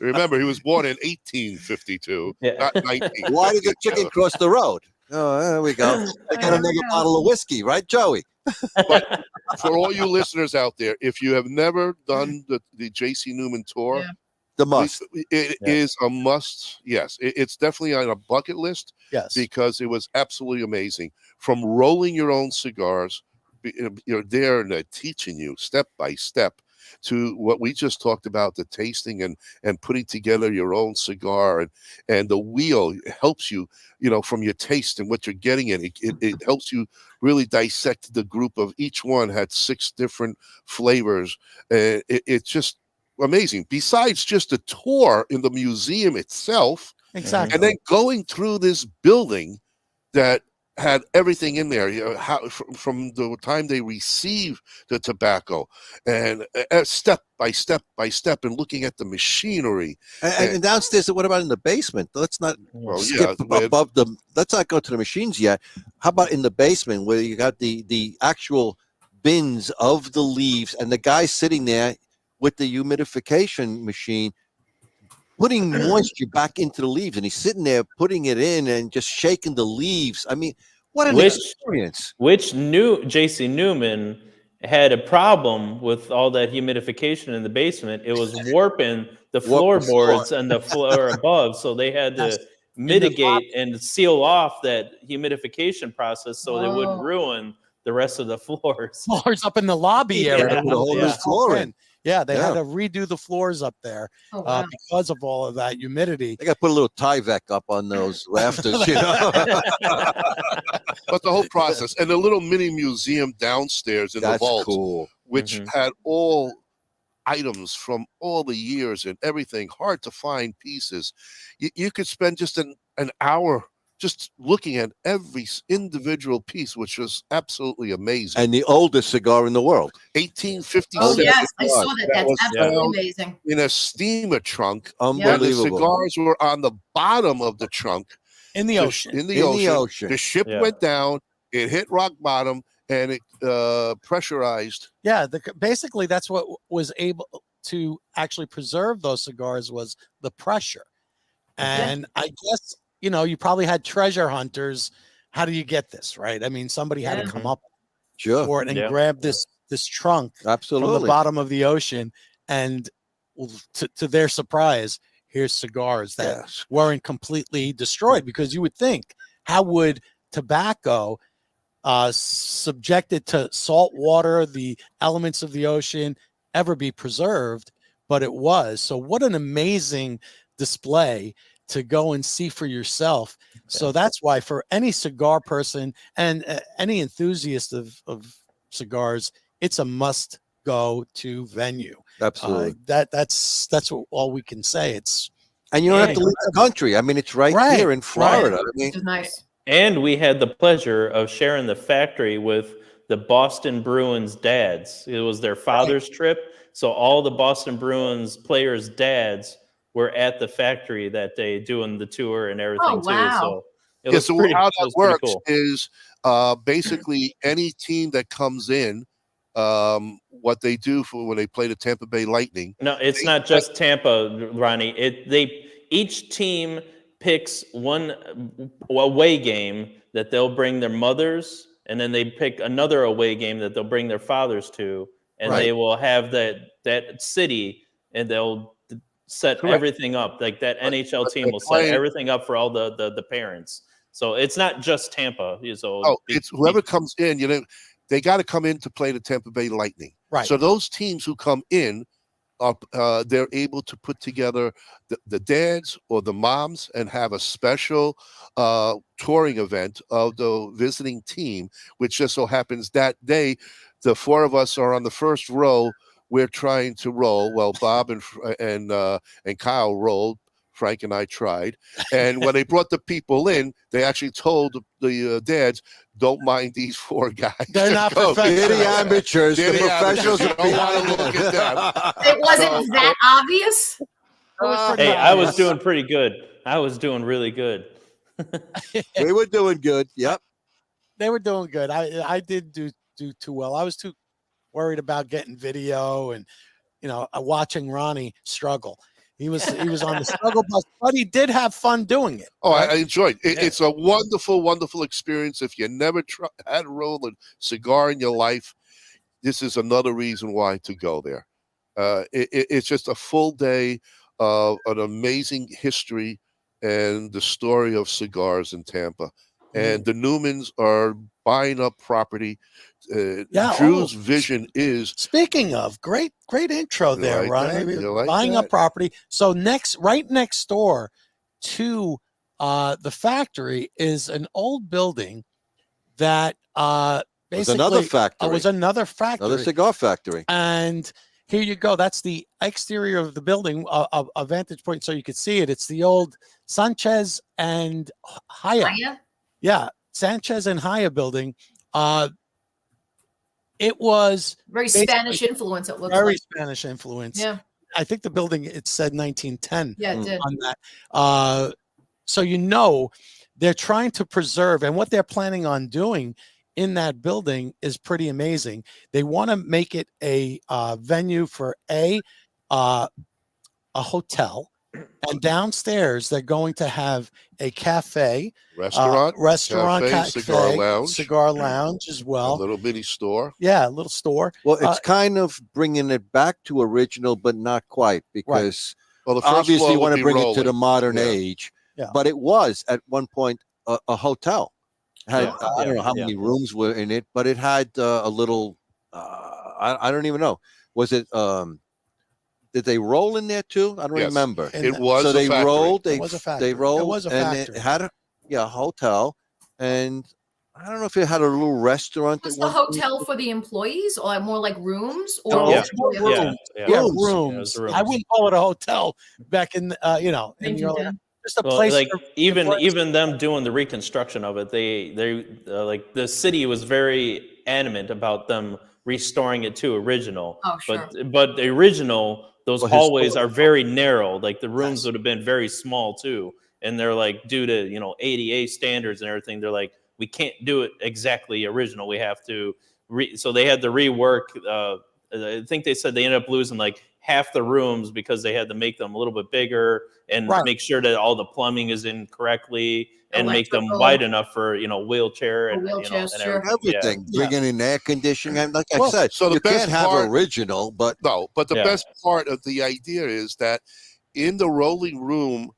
Remember, he was born in 1852, not 19. Why did the chicken cross the road? Oh, there we go. They got another bottle of whiskey, right, Joey? But for all you listeners out there, if you have never done the J.C. Newman tour, the must. It is a must. Yes, it's definitely on a bucket list. Yes, because it was absolutely amazing. From rolling your own cigars, you're there and they're teaching you step by step to what we just talked about, the tasting and putting together your own cigar, and the wheel helps you, from your taste and what you're getting in. It helps you really dissect the group of each one had 6 different flavors. It's just amazing. Besides just a tour in the museum itself, exactly, and then going through this building that had everything in there, from the time they receive the tobacco, and step by step by step, and looking at the machinery. And downstairs, what about in the basement? Let's not skip above the. Let's not go to the machines yet. How about in the basement where you got the actual bins of the leaves and the guy sitting there with the humidification machine, putting moisture back into the leaves, and he's sitting there putting it in and just shaking the leaves. I mean, what an experience! Which JC Newman had a problem with all that humidification in the basement. It was warping the floorboards and the floor above, so they had to mitigate and seal off that humidification process so they wouldn't ruin the rest of the floors. Floors up in the lobby area. Put a whole new floor in. Yeah, they had to redo the floors up there because of all of that humidity. They got to put a little Tyvek up on those rafters, you know. But the whole process, and the little mini museum downstairs in the vault, cool. which had all items from all the years and everything, hard to find pieces. You could spend just an hour just looking at every individual piece, which was absolutely amazing. And the oldest cigar in the world. 1857. Oh, yes, I saw that. That's was absolutely amazing. in a steamer trunk. Unbelievable. The cigars were on the bottom of the trunk. In the ocean. In the ocean. The ship went down, it hit rock bottom, and it pressurized. Yeah, basically that's what was able to actually preserve those cigars was the pressure. And I guess, you know, you probably had treasure hunters. How do you get this, right? I mean, somebody had to come up for it and grab this trunk from the bottom of the ocean. And to their surprise, here's cigars that weren't completely destroyed, because you would think, how would tobacco subjected to salt water, the elements of the ocean, ever be preserved? But it was. So what an amazing display to go and see for yourself. So that's why for any cigar person and any enthusiast of cigars, it's a must go to venue. Absolutely. That's all we can say. It's, and you don't have to leave the country. I mean, it's right here in Florida. I mean, It's nice. And we had the pleasure of sharing the factory with the Boston Bruins dads. It was their father's trip. So all the Boston Bruins players' dads were at the factory that day doing the tour and everything too. So it was so how that works is basically any team that comes in, what they do for when they play the Tampa Bay Lightning. No, it's not just Tampa, Ronnie. Each team picks one away game that they'll bring their mothers, and then they pick another away game that they'll bring their fathers to, and they will have that city, and they'll set everything up. Like that NHL team will set everything up for all the parents. So it's not just Tampa. So it's whoever comes in, you know, they got to come in to play the Tampa Bay Lightning. Right. So those teams who come in, they're able to put together the dads or the moms and have a special touring event of the visiting team, which just so happens that day, the four of us are on the first row. We're trying to roll. Well, Bob and Kyle rolled. Frank and I tried. And when they brought the people in, they actually told the dads, don't mind these four guys. They're not professionals. They're the amateurs. They're the professionals. professionals Don't want to look at them. It wasn't that obvious. Hey, I was doing pretty good. I was doing really good. We were doing good. Yep. They were doing good. I did do too well. I was too worried about getting video and, you know, watching Ronnie struggle. He was on the struggle bus, but he did have fun doing it. Oh, right? I enjoyed it. It's a wonderful, wonderful experience. If you never had to roll a cigar in your life, this is another reason why to go there. It's just a full day of an amazing history and the story of cigars in Tampa. And the Newmans are buying up property. Drew's vision is. Speaking of, great intro there, Ronnie. Buying up property. So right next door to the factory is an old building that basically was another factory. Another cigar factory. And here you go. That's the exterior of the building, a vantage point, so you could see it. It's the old Sanchez and Haya. Yeah, Sanchez and Haya building. It was very Spanish influence. It looks very like. Spanish influence. Yeah, I think the building, it said 1910. Yeah, it did. On that. So you know they're trying to preserve, and what they're planning on doing in that building is pretty amazing. They want to make it a venue for a hotel, And downstairs, they're going to have a cafe, Restaurant, cafe, cigar lounge, as a well. little mini store. Yeah, a little store. Well, it's kind of bringing it back to original, but not quite, because Well, the first obviously floor you want will to be bring it to the rolling. modern Yeah. age. Yeah. But it was at one point a hotel. Had Yeah. I don't know how many rooms were in it, but it had a little. I don't even know. Was it? Did they roll in there too? I don't Yes. remember. It was So a they factory. rolled. It was a factory. They rolled. It was a and factory. it had a hotel, and I don't know if it had a little restaurant. Was at the one point. hotel for the employees, or more like rooms, or No, Yeah. was it really a rooms. hotel? Yeah, Rooms. rooms. Yeah, it was I rooms. wouldn't call it a hotel back in, in the early, 1910. just a Well, place. like for even employees. them doing the reconstruction of it, they like the city was very adamant about them restoring it to original. Oh, sure. But the original, those Well, hallways are very narrow. Like the rooms Yes. would have been very small too, and they're like due to ADA standards and everything. They're like, we can't do it exactly original. We have to so they had to rework. I think they said they ended up losing like half the rooms because they had to make them a little bit bigger and Right. make sure that all the plumbing is in correctly and make them Electrical. wide enough for For wheelchair and wheelchairs, and sure. everything. Yeah. Everything, Yeah. bringing in air conditioning, and like I Well, said, so the you best can't have part- original, but No, but the Yeah. best part of the idea is that in the rolling room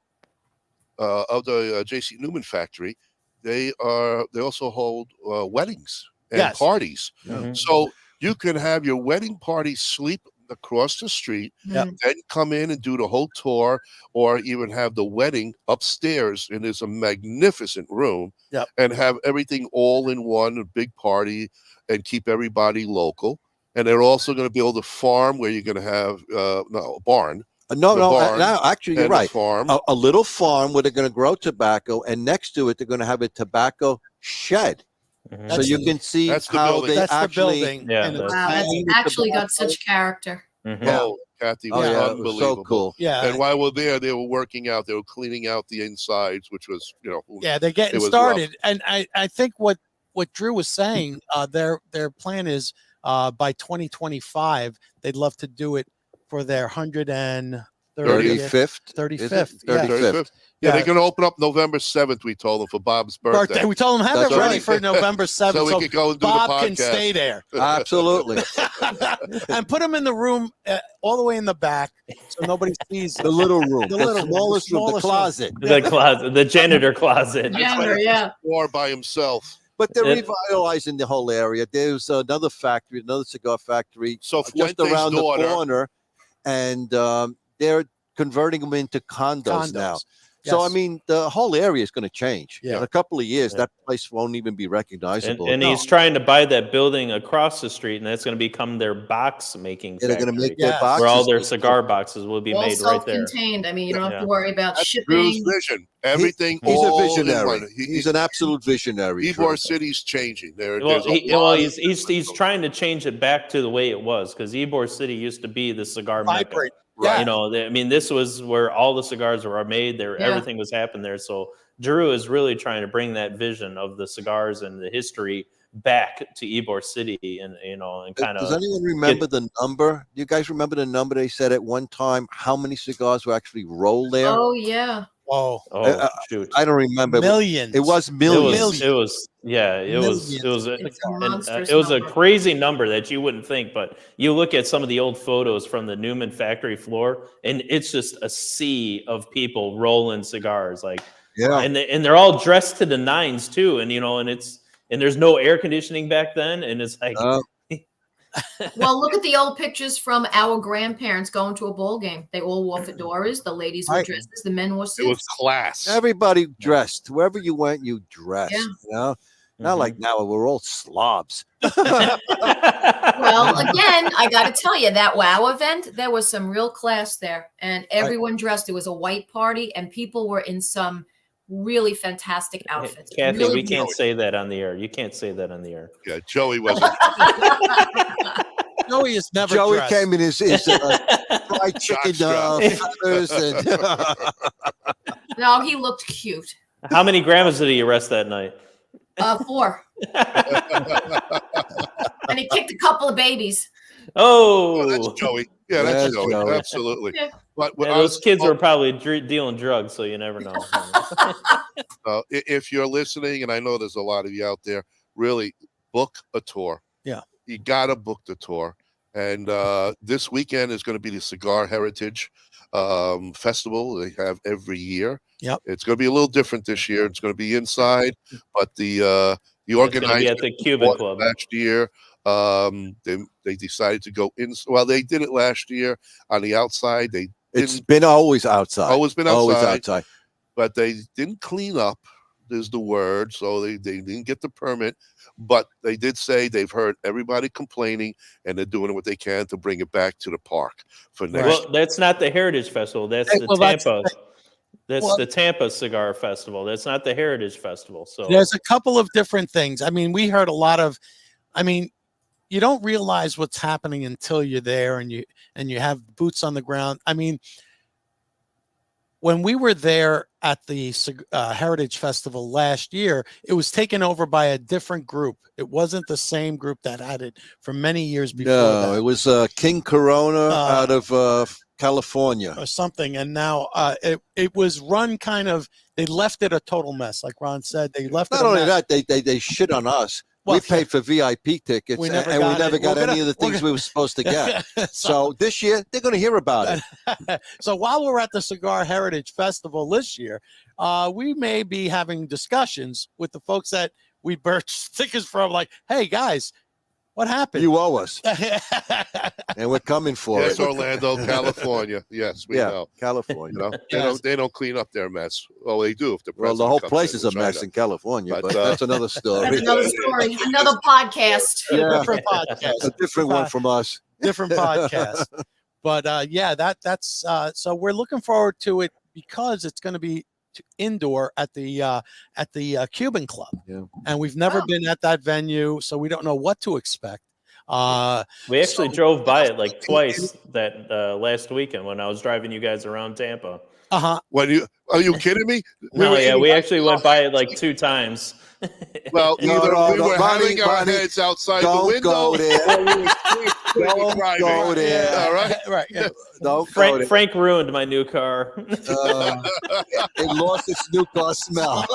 of the J.C. Newman factory, they also hold weddings and Yes. parties. Mhm. So you can have your wedding party sleep across the street, Yep. then come in and do the whole tour, or even have the wedding upstairs in this magnificent room, Yep. and have everything all in one, a big party, and keep everybody local. And they're also going to be able to farm where you're going to have a barn. no, The no, barn actually, you're and the right. farm. A little farm where they're going to grow tobacco, and next to it, they're going to have a tobacco shed. Mhm. So you can see that's the how building. they That's actually. the building. Yeah, and that's- Wow, that's hang the actually got tobacco. such character. Mhm. Yeah. Oh, Kathy, Oh was yeah, it was unbelievable. so cool. yeah, And while we're there, they were working out. They were cleaning out the insides, which was, yeah, they're getting it was started. And I think what Drew was saying, their plan is by 2025, they'd love to do it for their 130th, 35th. 35th. Is it? Yeah. 35th. Yeah, Yeah. they're going to open up November 7th. We told them for Bob's birthday, We told them have That's it ready right. for November 7th, so we so could go and do Bob the podcast. can stay there. Absolutely. And put them in the room all the way in the back so nobody sees The little room, The the, little room, smallest the room, the smallest room. closet. The closet, the janitor closet. Janitor, yeah. Or by himself. But they're It- revitalizing the whole area. There's another factory, another cigar factory So just Fuente's around daughter- the corner, and they're converting them into condos now. So I Yes. mean, the whole area is going to change. Yeah. In a couple of years, Yeah. that place won't even be recognizable. And he's trying to buy that building across the street, and that's going to become their box making Yeah, they're going to factory, make their Yes. boxes. where all their cigar boxes will be All made right there. self-contained. I mean, you don't have Yeah. to worry about That's Drew's shipping. vision. Everything. He's a all in visionary. one. He's an absolute visionary. Ybor Drew. City's changing. Well, There's a lot of- he's trying to change it back to the way it was, because Ybor City used to be the cigar mecca. vibrant. Right. Yeah. This was where all the cigars were made. There, Yeah. everything was happening there. So Drew is really trying to bring that vision of the cigars and the history back to Ybor City, and kind Does of. anyone remember the number? Do you guys remember the number they said at one time? How many cigars were actually rolled there? Oh, yeah. Oh, Shoot. I don't remember. millions. It was It millions. was, it was, yeah, it was, it was, It's a and, monstrous it was a number. crazy number that you wouldn't think, but you look at some of the old photos from the Newman factory floor, and it's just a sea of people rolling cigars, like, Yeah. and they're all dressed to the nines too, and and there's no air conditioning back then, and it's like, Well, look at the old pictures from our grandparents going to a ball game. They all wore fedoras. The ladies wore Right. dresses. The men wore It was suits. class. Everybody dressed. Wherever you went, you dressed. Yeah. You know? Not Mhm. like now, we're all slobs. Well, again, I got to tell you, that WOW event, there was some real class there. And everyone dressed. It was a white party, and people were in some really fantastic outfits. Kathy, Really we can't beautiful. say that on the air. You can't say that on the air. Yeah, Joey wasn't. Joey is never Joey dressed. came in his fried chicken Jockstrap. feathers and No, he looked cute. How many grandmas did he arrest that night? 4. And he kicked a couple of babies. Oh, that's Oh, Joey. Yeah, that's That's Joey. Joey. Absolutely. Yeah. But Yeah, those kids were probably dealing drugs, so you never know. If you're listening, and I know there's a lot of you out there, really book a tour. Yeah. You gotta book the tour. And this weekend is going to be the Cigar Heritage Festival they have every year. Yep. It's going to be a little different this year. It's going to be inside, but the organizer at the Cuban Club last year. They decided to go in. Well, they did it last year on the outside. It's been always outside. Always been outside. Always outside. But they didn't clean up, is the word. So they didn't get the permit. But they did say they've heard everybody complaining, and they're doing what they can to bring it back to the park for next. Well, that's not the Heritage Festival. That's the Tampa. That's the Tampa Cigar Festival. That's not the Heritage Festival. So there's a couple of different things. I mean, we heard a lot of. I mean, you don't realize what's happening until you're there and you have boots on the ground. I mean, when we were there at the Heritage Festival last year, it was taken over by a different group. It wasn't the same group that had it for many years before. No, it was King Corona out of California or something. And now it was run kind of. They left it a total mess, like Ron said. They left. Not only that, they shit on us. Well, we paid for VIP tickets, we and we never got any of the things we were supposed to get. So this year, they're going to hear about it. So while we're at the Cigar Heritage Festival this year, we may be having discussions with the folks that we purchased tickets from, like, hey, guys, what happened? You owe us. And we're coming for yes, it. Orlando, California. Yes, we know. California. You know, they don't clean up their mess. Well, they do if the the whole place is a mess in California, but that's another story. That's another story. Another podcast. Yeah. Different podcast. A different one from us. Different podcast. But that's so we're looking forward to it because it's going to be indoor at the Cuban Club. Yeah. And we've never been at that venue, so we don't know what to expect. We actually drove by it like twice that last weekend when I was driving you guys around Tampa. When are you kidding me? We actually went by it like 2 times. Well, either we were having our heads outside the window, go there. or we were driving. Go there. All right, right. Yeah. Don't go there. Frank ruined my new car. It lost its new car smell.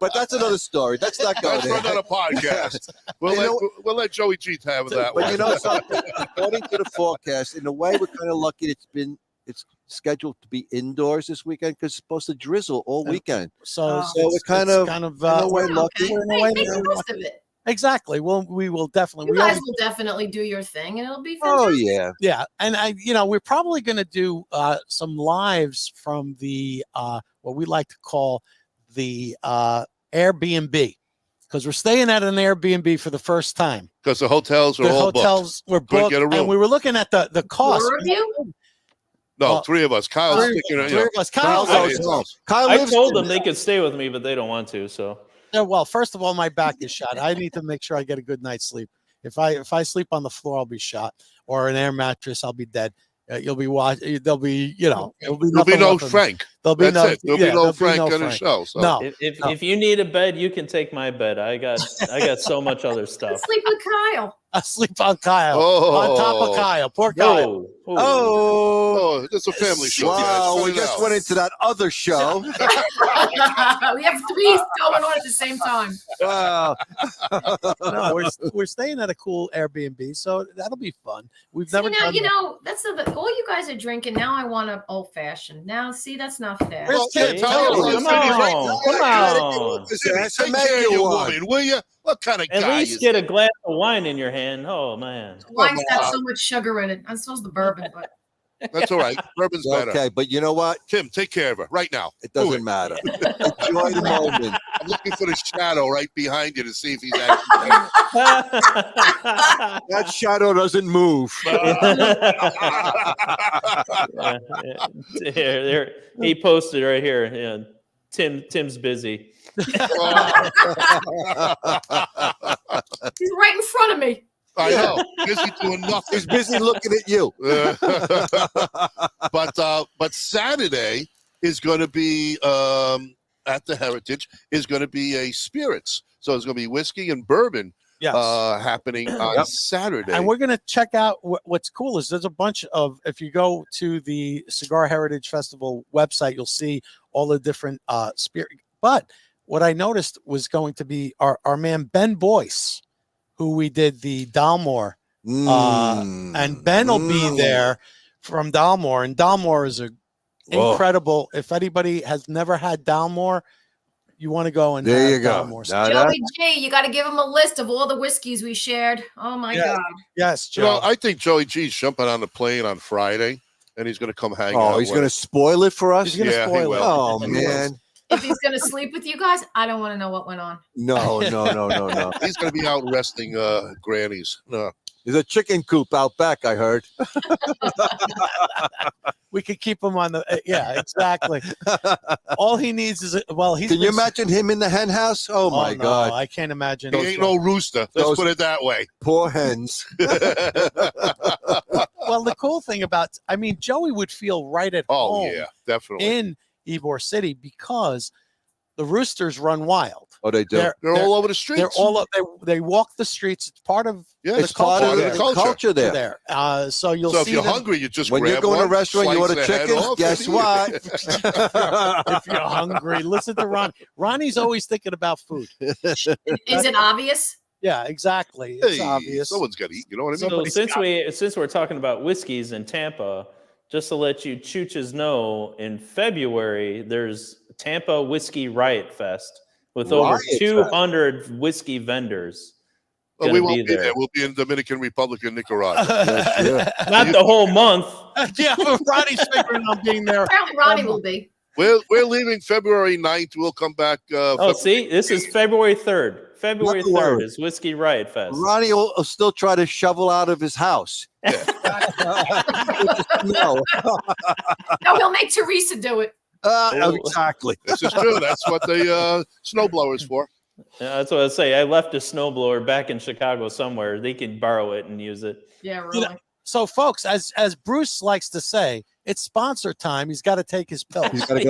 But that's another story. Let's not go that's there. for another podcast. We'll let Joey G have that But one. you know something? According to the forecast, in a way, we're kind of lucky. It's scheduled to be indoors this weekend because it's supposed to drizzle all weekend. So we're kind of in a way lucky. Make the most of it. Exactly. Well, we will definitely. You guys will definitely do your thing, and it'll be fantastic. Oh yeah, yeah. And we're probably going to do some lives from the what we like to call the Airbnb, because we're staying at an Airbnb for the first time. Because the hotels are all booked. Were booked, get a room. and we were looking at the cost. 4 of you? No, 3 of us. Kyle's Three sticking of us. Kyle I told them they could stay with me, but they don't want to. So. Yeah, well, first of all, my back is shot. I need to make sure I get a good night's sleep. If I sleep on the floor, I'll be shot, or an air mattress, I'll be dead. You'll be watching. There'll be, there'll be no Frank. There'll be That's it. There'll be no Frank on the show. So. No. If you need a bed, you can take my bed. I got so much other stuff. Sleep with Kyle. I sleep on Kyle. On top of Kyle. Poor Kyle. Oh, it's a family show. Wow, we just went into that other show. We have 3 going on at the same time. Wow. No, we're staying at a cool Airbnb, so that'll be fun. We've never done that's all you guys are drinking. Now I want an old fashioned. Now, see, that's not fair. Well, Tim? Come on. Take care of your woman, will you? What kind of guy At least get a glass of wine in your hand. Oh, man. Wine's got so much sugar in it. I'm supposed to bourbon, but That's all right. Bourbon's better. Okay, but you know what? Tim, take care of her right now. It doesn't matter. Enjoy the moment. I'm looking for the shadow right behind you to see if he's actually That shadow doesn't move. Here, he posted right here. Yeah, Tim's busy. he's right in front of me. I know. Busy doing nothing. He's busy looking at you. But Saturday is going to be at the Heritage is going to be a spirits. So it's going to be whiskey and bourbon Yes. happening on Saturday. And we're going to check out what's cool is there's a bunch of, if you go to the Cigar Heritage Festival website, you'll see all the different spirit. But what I noticed was going to be our man Ben Boyce, who we did the Dalmore. And Ben will be there from Dalmore. And Dalmore is a incredible, if anybody has never had Dalmore, you want to go and there you go. Joey G, you got to give him a list of all the whiskeys we shared. Oh my God. Yes, Joe. You know, I think Joey G's jumping on the plane on Friday, and he's going to come hang out. Oh, he's going to spoil it for us? He's going to spoil it. Oh, man. If he's going to sleep with you guys, I don't want to know what went on. No. He's going to be out resting grannies. No. There's a chicken coop out back, I heard. We could keep him on the exactly. All he needs is Can you imagine him in the hen house? Oh my God. I can't imagine. He ain't no rooster. Let's put it that way. Poor hens. Well, the cool thing about, Joey would feel right at home. Oh yeah, definitely. In Ybor City because the roosters run wild. Oh, they do. They're all over the streets. They're all up. They walk the streets. It's part of it's part of the culture there. So you'll so see. if you're hungry, you just when grab you go one, to a restaurant, you order chicken. Guess what? If you're hungry, listen to Ron. Ronnie's always thinking about food. Is it obvious? Yeah, exactly. It's obvious. Someone's got to eat. You know what I mean? So since we're talking about whiskeys in Tampa, just to let you chooches know, in February there's Tampa Whiskey Riot Fest with over 200 whiskey vendors. Well, we won't be there. We'll be in Dominican Republic and Nicaragua. Not the whole month. Yeah, but Ronnie's figuring on being there. Apparently Ronnie will be. We're leaving February 9th. We'll come back. See, this is February 3rd. February 3rd is Whiskey Riot Fest. Ronnie will still try to shovel out of his house. Yeah. No, he'll make Teresa do it. Exactly. This is true. That's what the snowblower's for. That's what I say. I left a snowblower back in Chicago somewhere. They can borrow it and use it. Yeah, really. So, folks, as Bruce likes to say, it's sponsor time. He's got to take his pills. He's got to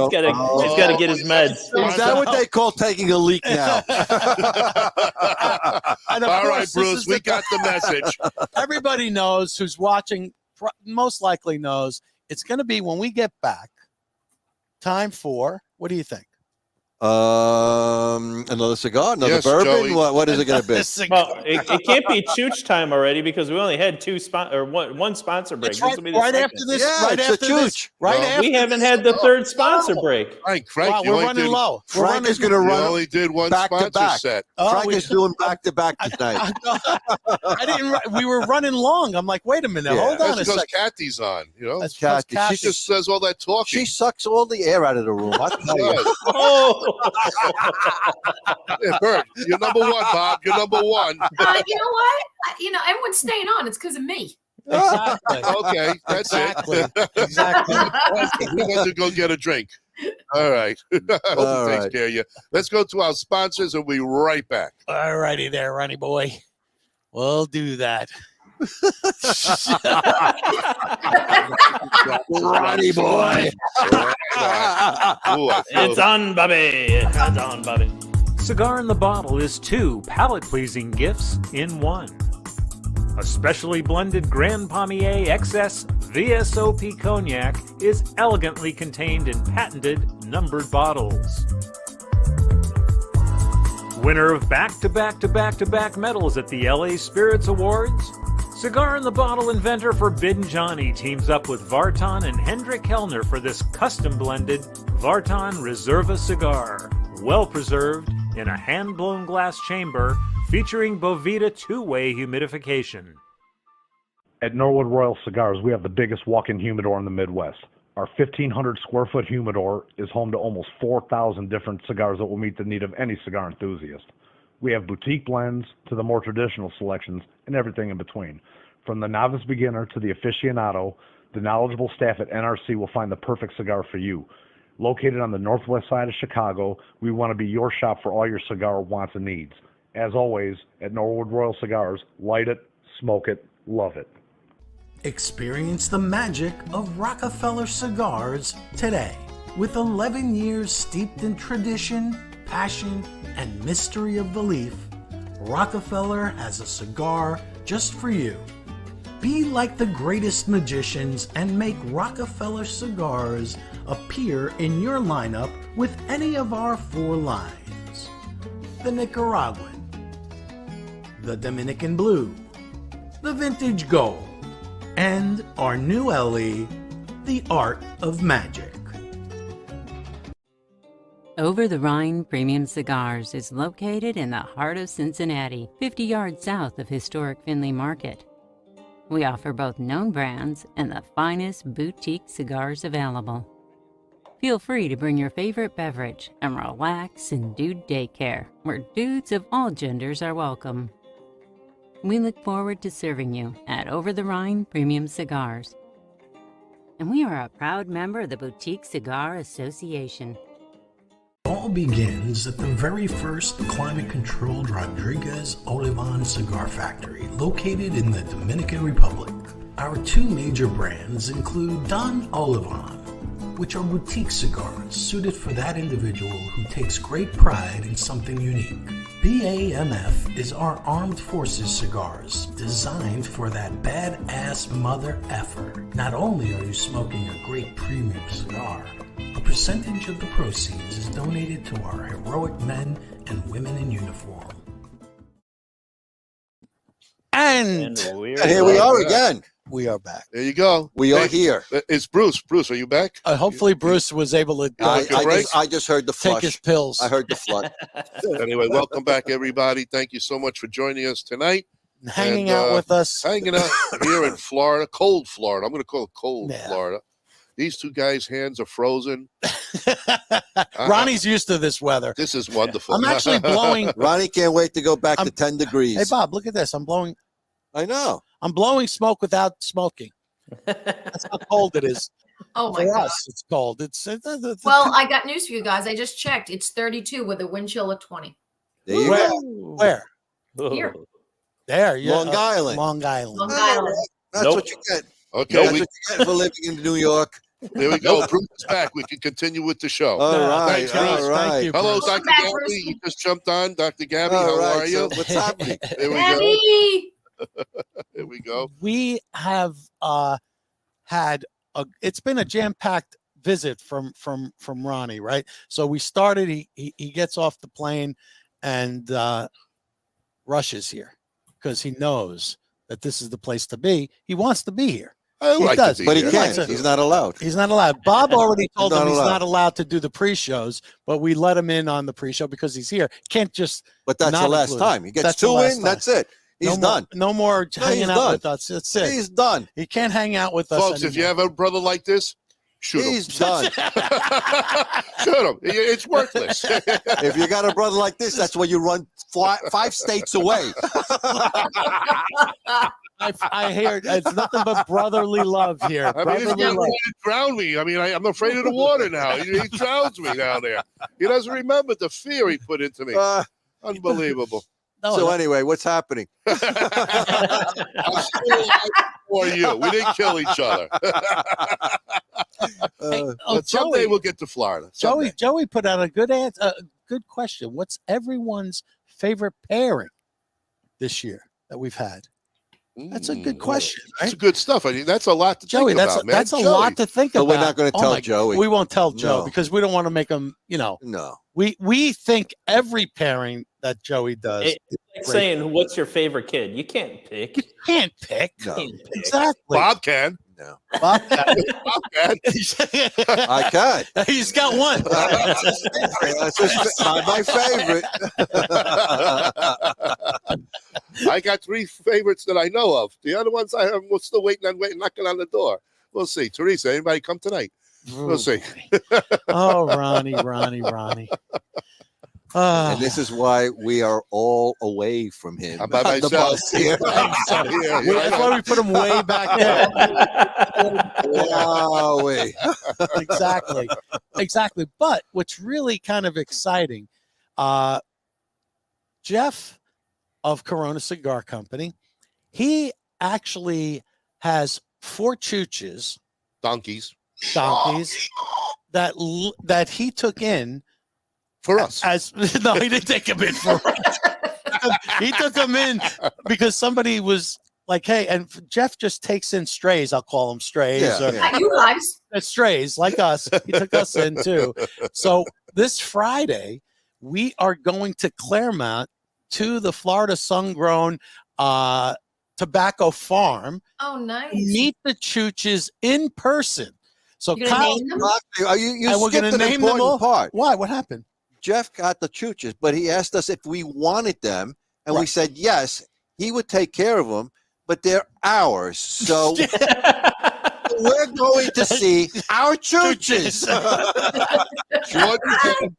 get his meds. Is that what they call taking a leak now? All right, Bruce, we got the message. Everybody knows who's watching, most likely knows, it's going to be when we get back, time for, what do you think? Another cigar, another bourbon. What is it going to be? Well, it can't be Chooch time already because we only had one sponsor break. It's right after this. Right after this. Right after. We haven't had the third sponsor break. Frank, wow, we're running low. Frank is going to run. Only did one back sponsor to back. set. Frank is doing back to back tonight. I didn't. We were running long. I'm like, wait a minute, hold on a because second. Cathy's on. You know, Kathy. She just says all that talking. She sucks all the air out of the room. I tell you. Oh. Yeah, Bert, you're number one, Bob. You're number one. You know what? Everyone's staying on. It's because of me. Exactly. Okay, that's it. Exactly. We got to go get a drink. All right. I hope it takes care of you. Let's go to our sponsors and we'll be right back. All righty there, Ronnie boy. We'll do that. Ronnie boy. It's on, Bobby. It's on, Bobby. Cigar in the Bottle is 2 palate-pleasing gifts in 1. A specially blended Grand Pommier XS VSOP cognac is elegantly contained in patented numbered bottles. Winner of back-to-back-to-back-to-back medals at the LA Spirits Awards, Cigar in the Bottle inventor Forbidden Johnny teams up with Vartan and Hendrik Kellner for this custom-blended Vartan Reserva cigar, well-preserved in a hand-blown glass chamber featuring Bovita two-way humidification. At Norwood Royal Cigars, we have the biggest walk-in humidor in the Midwest. Our 1,500 square foot humidor is home to almost 4,000 different cigars that will meet the need of any cigar enthusiast. We have boutique blends to the more traditional selections and everything in between. From the novice beginner to the aficionado, the knowledgeable staff at NRC will find the perfect cigar for you. Located on the northwest side of Chicago, we want to be your shop for all your cigar wants and needs. As always, at Norwood Royal Cigars, light it, smoke it, love it. Experience the magic of Rockefeller Cigars today. With 11 years steeped in tradition, passion, and mystery of belief, Rockefeller has a cigar just for you. Be like the greatest magicians and make Rockefeller cigars appear in your lineup with any of our 4 lines. The Nicaraguan, the Dominican Blue, the Vintage Gold, and our new LE, the Art of Magic. Over the Rhine Premium Cigars is located in the heart of Cincinnati, 50 yards south of historic Findlay Market. We offer both known brands and the finest boutique cigars available. Feel free to bring your favorite beverage and relax in Dude Daycare, where dudes of all genders are welcome. We look forward to serving you at Over the Rhine Premium Cigars. And we are a proud member of the Boutique Cigar Association. All begins at the very first climate-controlled Rodriguez Olivan cigar factory located in the Dominican Republic. Our 2 major brands include Don Olivan, which are boutique cigars suited for that individual who takes great pride in something unique. BAMF is our armed forces cigars designed for that badass mother effer. Not only are you smoking a great premium cigar, a percentage of the proceeds is donated to our heroic men and women in uniform. And here we are again. We are back. There you go. We are here. It's Bruce. Bruce, are you back? Hopefully Bruce was able to I just heard the flush. take his pills. I heard the flush. Anyway, welcome back, everybody. Thank you so much for joining us tonight. Hanging out with us. Hanging out here in Florida, cold Florida. I'm going to call it cold Yeah. Florida. These 2 guys' hands are frozen. Ronnie's used to this weather. This is wonderful. I'm actually blowing. Ronnie can't wait to go back to 10 degrees. Hey, Bob, look at this. I'm blowing. I know. I'm blowing smoke without smoking. That's how cold it is. Oh my For God. us, it's cold. Well, I got news for you guys. I just checked. It's 32 with a wind chill of 20. There you where? go. Where? Here. There. Yeah. Long Island. Long Island. Long Island. That's Nope. what you get. Okay, That's what you get for living in New York. there we go. Bruce is back. We can continue with the show. All No, right. thanks, Bruce. All right. Thank you, Hello, Bruce. Dr. back, Gabby. Bruce. You just jumped on. Dr. Gabby, All how right, are you? so what's happening? There we go. Daddy! There we go. We have had it's been a jam-packed visit from Ronnie, right? So we started, he gets off the plane and rushes here because he knows that this is the place to be. He wants to be here. I He like does, to be But he here. can't. He's not allowed. He's not allowed. Bob already told He's him not he's allowed. not allowed to do the pre-shows, but we let him in on the pre-show because he's here. Can't just But that's not the last included. time. He gets That's the 2 last in. time. That's it. He's done. No more No, hanging he's out done. with us. That's it. He's done. He can't hang out with us. Folks, if you anymore. have a brother like this, shoot him. He's done. Shoot him. It's worthless. If you got a brother like this, that's when you run 5 states away. I hear it's nothing but brotherly love here. I mean, he's Brotherly going love. to drown me. I mean, I'm afraid of the water now. He drowns me down there. He doesn't remember the fear he put into me. Unbelievable. No, So no. anyway, what's happening? I'm still alive for you. We didn't kill each other. Oh, But someday Joey, we'll get to Florida. Someday. Joey put out a good answer, a good question. What's everyone's favorite pairing this year that we've had? That's a good question, That's right? good stuff. I mean, that's a lot to Joey, think about, man. that's a Joey. lot to think But about. we're not gonna tell my- Joey. We won't tell Joe No. because we don't want to make him. No. We think every pairing that Joey does. It's like saying, what's your favorite kid? You can't pick. You can't pick. No. Exactly. Bob can. No. Bob Bob can. I can. He's got one. That's just my favorite. I got 3 favorites that I know of. The other ones we're still waiting, knocking on the door. We'll see. Teresa, anybody come tonight? We'll see. Oh, Ronnie. And this is why we are all away from him. I'm by on the myself. bus here. Yeah, That's why we put him way back there. Wowee. Exactly. But what's really kind of exciting, Jeff of Corona Cigar Company, he actually has 4 chooches, Donkeys. that he took in For us. as no, he didn't take him in for us. he took them in because somebody was like, hey, and Jeff just takes in strays. I'll call them strays. Yeah, or, yeah. You guys. Strays like us. He took us in too. So this Friday, we are going to Claremont to the Florida Sun-Grown Tobacco Farm. Oh, nice. Meet the Chooches in person. So You're gonna Kyle, name them? You and we're skipped going to an name them important all. part. Why? What happened? Jeff got the chooches, but he asked us if we wanted them, and we Right. said yes. He would take care of them, but they're ours. So we're going to see our chooches.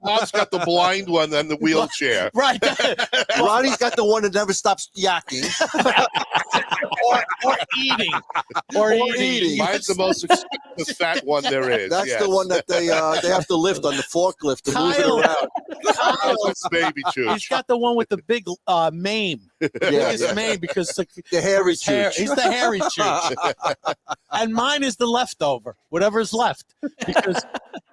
Bob's got the blind one and the wheelchair. Right. Ronnie's got the one that never stops yakking. or eating. Or eating. Mine's the most expensive fat one there is. That's yes. the one that they have to lift on the forklift to move it Kyle. around. That's baby chooch. He's got the one with the big mane. Biggest mane because The hairy his hair. chooch. He's the hairy chooch. And mine is the leftover, whatever's left, because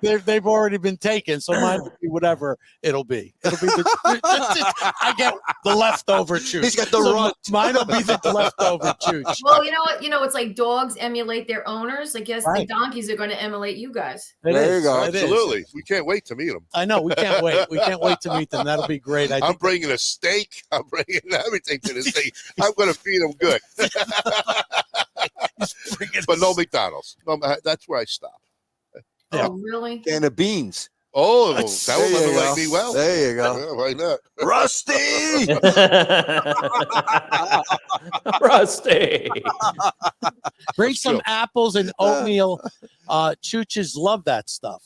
they've already been taken. So mine will be whatever it'll be. It'll be I get the leftover chooch. He's got the So runt. Mine will be the leftover chooch. Well, you know what? It's like dogs emulate their owners. I guess the Right. donkeys are going to emulate you guys. It There you is. go. It is. Absolutely. We can't wait to meet them. I know. We can't wait. We can't wait to meet them. That'll be great. I I'm think bringing a steak. I'm bringing everything to this thing. I'm going to feed them good. But no McDonald's. No, that's where I stop. Yeah. Oh, really? Can of beans. Oh, that There will you never go. like me well. There you go. Yeah, why not? Rusty! Rusty. bring some Sure. apples and oatmeal. Chooches love that stuff.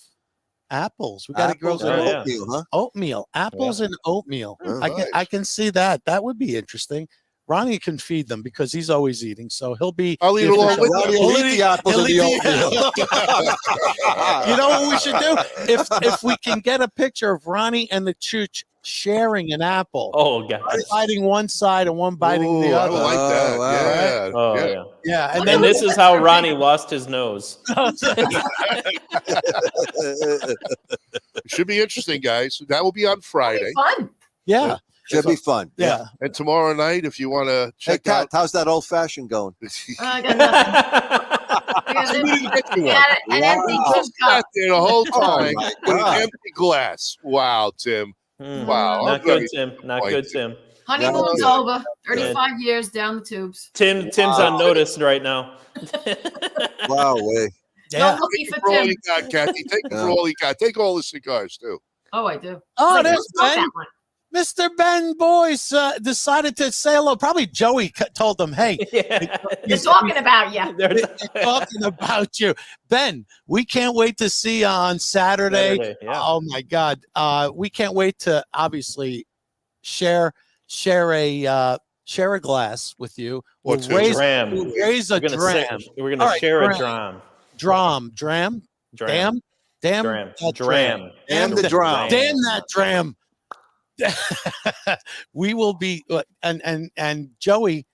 Apples. We got to grow Apples some and yeah. oatmeal, huh? oatmeal. Apples and oatmeal. Right. I can see that. That would be interesting. Ronnie can feed them because he's always eating, so he'll be. I'll eat along with Ronnie you. will eat the apples he'll and the eat oatmeal. You know what we should do? If we can get a picture of Ronnie and the Chooch sharing an apple, Oh god. one biting one side and one biting Ooh, the I other. would like that. Oh, wow. Yeah. Oh yeah. yeah. Yeah, and And then this is how Ronnie lost his nose. It should be interesting, guys. That will be on Friday. Fun. yeah, Should be fun. yeah. And tomorrow night, if you want to Hey, check Kat, out. how's that old fashioned going? I got nothing. I got We didn't get you one. an empty Wow. juice cup. Sat there the whole time my with an God. empty glass. Wow, Tim. Hmm. Wow. Not I'm very good, Tim. Not good, Tim. Honeymoon's Yeah. over. 35 years down the tubes. Tim's on notice right now. Wow, way. Yeah. No looking Take for it for all Tim. you got, Kathy. Take it Yeah. for all you got. Take all the cigars, too. Oh, I do. Oh, Like, there's don't Ben. that one. Mr. Ben Boyce decided to say hello. Probably Joey told them, hey, Yeah. They're talking about you. They're talking about you. Ben, we can't wait to see you on Saturday. yeah. Oh, my God. We can't wait to obviously share a glass with you. Or We'll two. Dram. we'll raise a We're gonna dram. we're gonna All right, share a dram. dram. Dram. Dram. Damn Dram. that Dram. Damn the drum. Damn that dram. We will be and Joey.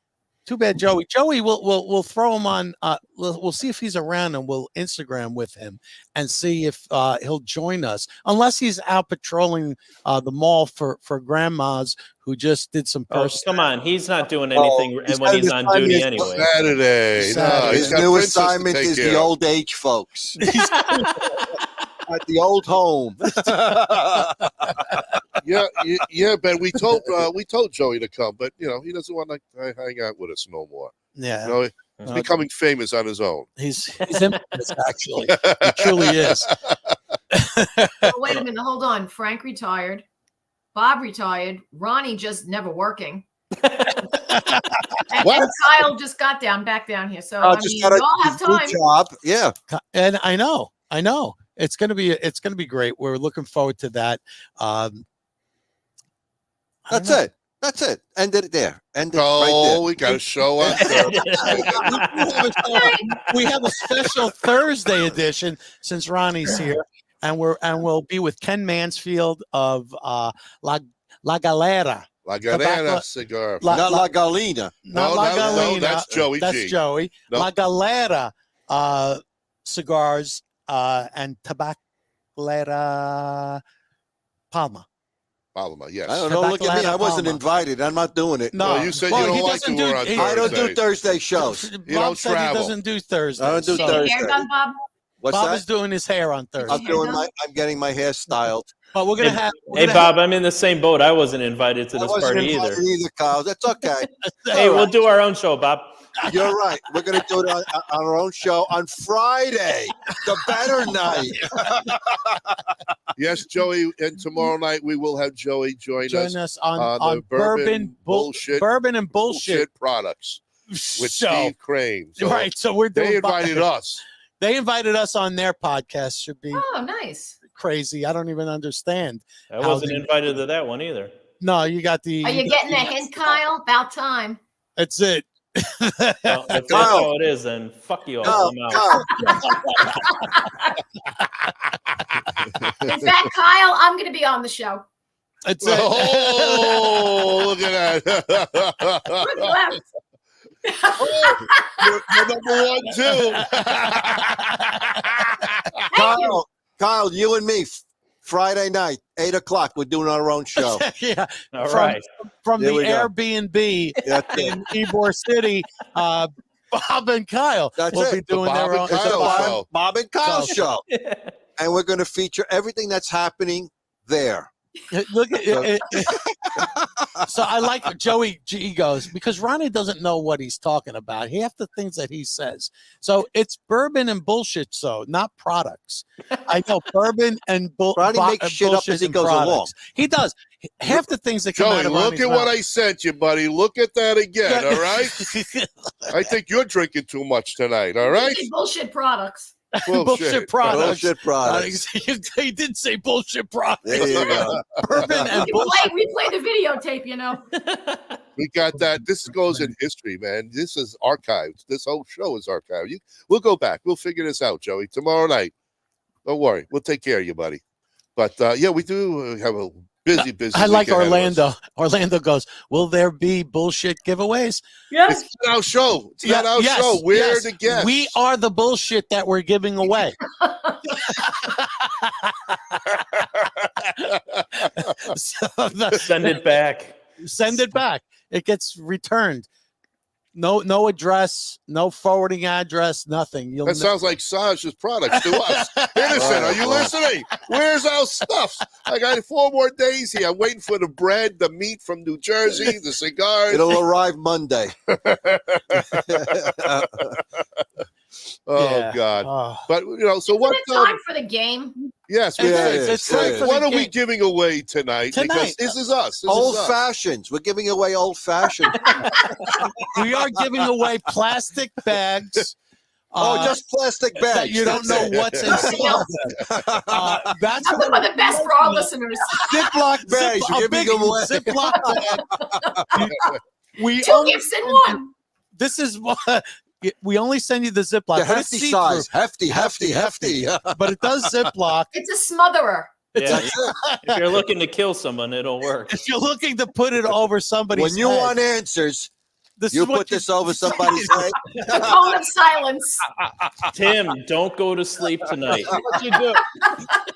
Too bad, Joey. Joey, we'll throw him on. We'll see if he's around, and we'll Instagram with him and see if he'll join us. Unless he's out patrolling the mall for grandmas who just did some Oh, personal. come on. He's not doing anything he's when got he's his on time duty is anyway. Saturday. No, Saturday. he's His got new Princess to assignment take is care the of. old age folks at the old home. Yeah, Ben. We told Joey to come, but he doesn't want to hang out with us no more. Yeah, He's becoming famous on his own. he's infamous, actually. He truly is. Oh, wait a minute. Hold on. Frank retired. Bob retired. Ronnie just never working. and Kyle just got back down here. So I mean, you all have time. Job. Yeah. And I know. It's gonna be great. We're looking forward to that. That's it. Ended it there. Ended Oh, right we got to show up. We have a special Thursday edition since Ronnie's here, and we'll be with Ken Mansfield of La Galera. La Tobacco- Galera cigar. La- Not La- La Galina. Not La Galina. that's Joey That's G. Joey. No. La Galera cigars and Tabacalera Palma. Paloma, yes. I don't know. Look at me. I wasn't Paloma. invited. I'm not doing it. No, Well, you said well, you he don't like to doesn't do- work on he- I don't do Thursdays. Thursday shows. Bob don't said travel. he doesn't do Thursdays. I don't do Get your hair Thursday. done, Bob? What's Bob that? is doing his hair on Thursday. I'm getting my hair styled. But we're gonna Hey, have. Hey, Bob, I'm in the same boat. I wasn't invited to I this wasn't party invited either. either, Kyle. That's okay. Hey, we'll do our own show, Bob. You're right. We're going to do it on our own show on Friday, the better night. Yes, Joey, and tomorrow night we will have Joey join us on the bourbon bullshit bourbon and bullshit products with show. Steve Crane. So Right, so we're doing. they invited us. They invited us on their podcast. Should be Oh, nice. crazy. I don't even understand. I wasn't invited to that one either. No, you got the. Are you getting a hint, Kyle? About time. That's it. Well, if that's Kyle. how it is, then fuck you all. Kyle, I'm out. In fact, Kyle, I'm going to be on the show. That's it. Oh, look at that. Look left. You're number one, too. Kyle, you and me, Friday night, 8:00. We're doing our own show. Yeah. All from, right. From There the we go. Airbnb That's it. in Ybor City, Bob and Kyle That's will it. be doing Bob their and own. Kyle it's a Bob- show. Bob and Kyle So- show. And we're going to feature everything that's happening there. Look at it. So I like what Joey G goes because Ronnie doesn't know what he's talking about. Half the things that he says. So it's bourbon and bullshit. So not products. I know bourbon and Ronnie makes shit up bullshit as he and goes products. along. He does. Half the things that come Joey, out of look Ronnie's at what mouth. I sent you, buddy. Look at that again, Yeah. all right? I think you're drinking too much tonight, all right? Bullshit products. Bullshit products. Bullshit products. He did say bullshit products. There you go. Bourbon and bullshit. We play the videotape, you know. We got that. This goes in history, man. This is archived. This whole show is archived. We'll go back. We'll figure this out, Joey. Tomorrow night. Don't worry. We'll take care of you, buddy. But yeah, we do have a busy I like week ahead of us. Orlando. Orlando goes, will there be bullshit giveaways? Yes. It's not our show. It's not our yes, show. We're yes. the guests. We are the bullshit that we're giving away. So Send it back. Send it back. It gets returned. No address, no forwarding address, nothing. You'll That sounds like Saj's products to us. Innocent, are you listening? Where's our stuff? I got 4 more days here. I'm waiting for the bread, the meat from New Jersey, the cigars. It'll arrive Monday. Oh Yeah. God! Oh. But you know, so what? Is it time for the game? Yes, It we is. do. It's time for What the are we game. giving away tonight? Because Tonight. this is us. This Old is us. fashions. We're giving away old fashioned. We are giving away plastic bags. Just plastic that bags. you don't know what's inside. That's I'm the best for our listeners. Ziploc bags. a You're big giving away. Ziploc bag. We 2 only, gifts in one. this is what we only send you the Ziploc. The but it's hefty see-through, size. Hefty. but it does Ziploc. It's a smotherer. Yeah. If you're looking to kill someone, it'll work. If you're looking to put it over somebody's When you head, want answers, this you is what put this over somebody's head. The cone of silence. Tim, don't go to sleep tonight. what you do.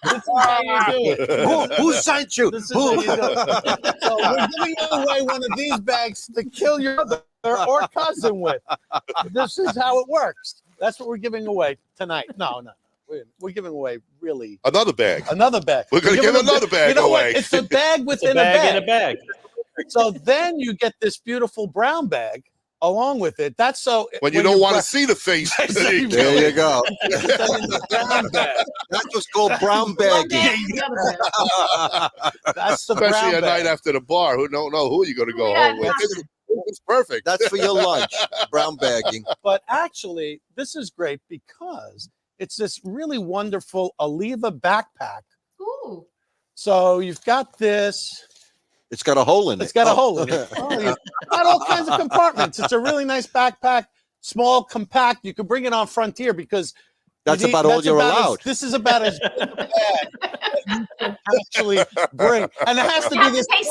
This is how you do it. Who sent you? This is how you do it. So we're giving away one of these bags to kill your brother or cousin with. This is how it works. That's what we're giving away tonight. No. We're giving away really Another bag. another bag. We're gonna giving give another bag You know away. what? It's a bag It's within a bag in a bag. So then you get this beautiful brown bag along with it. That's so When you don't want to see the face. There you There you go. brown bag. That's what's called brown One bagging. bag, the other bag. That's the Especially brown a night bag. after the bar. Who don't know who you're going to go Yeah, home with. It's perfect. That's for your lunch. Brown bagging. But actually, this is great because it's this really wonderful Oliva backpack. Ooh. So you've got this. It's got a hole in it. It's got a hole in it. Oh, you've got all kinds of compartments. It's a really nice backpack, small, compact. You can bring it on Frontier because That's about all you're allowed. This is about as big a bag that you can actually bring, and it has to You be have to this. pay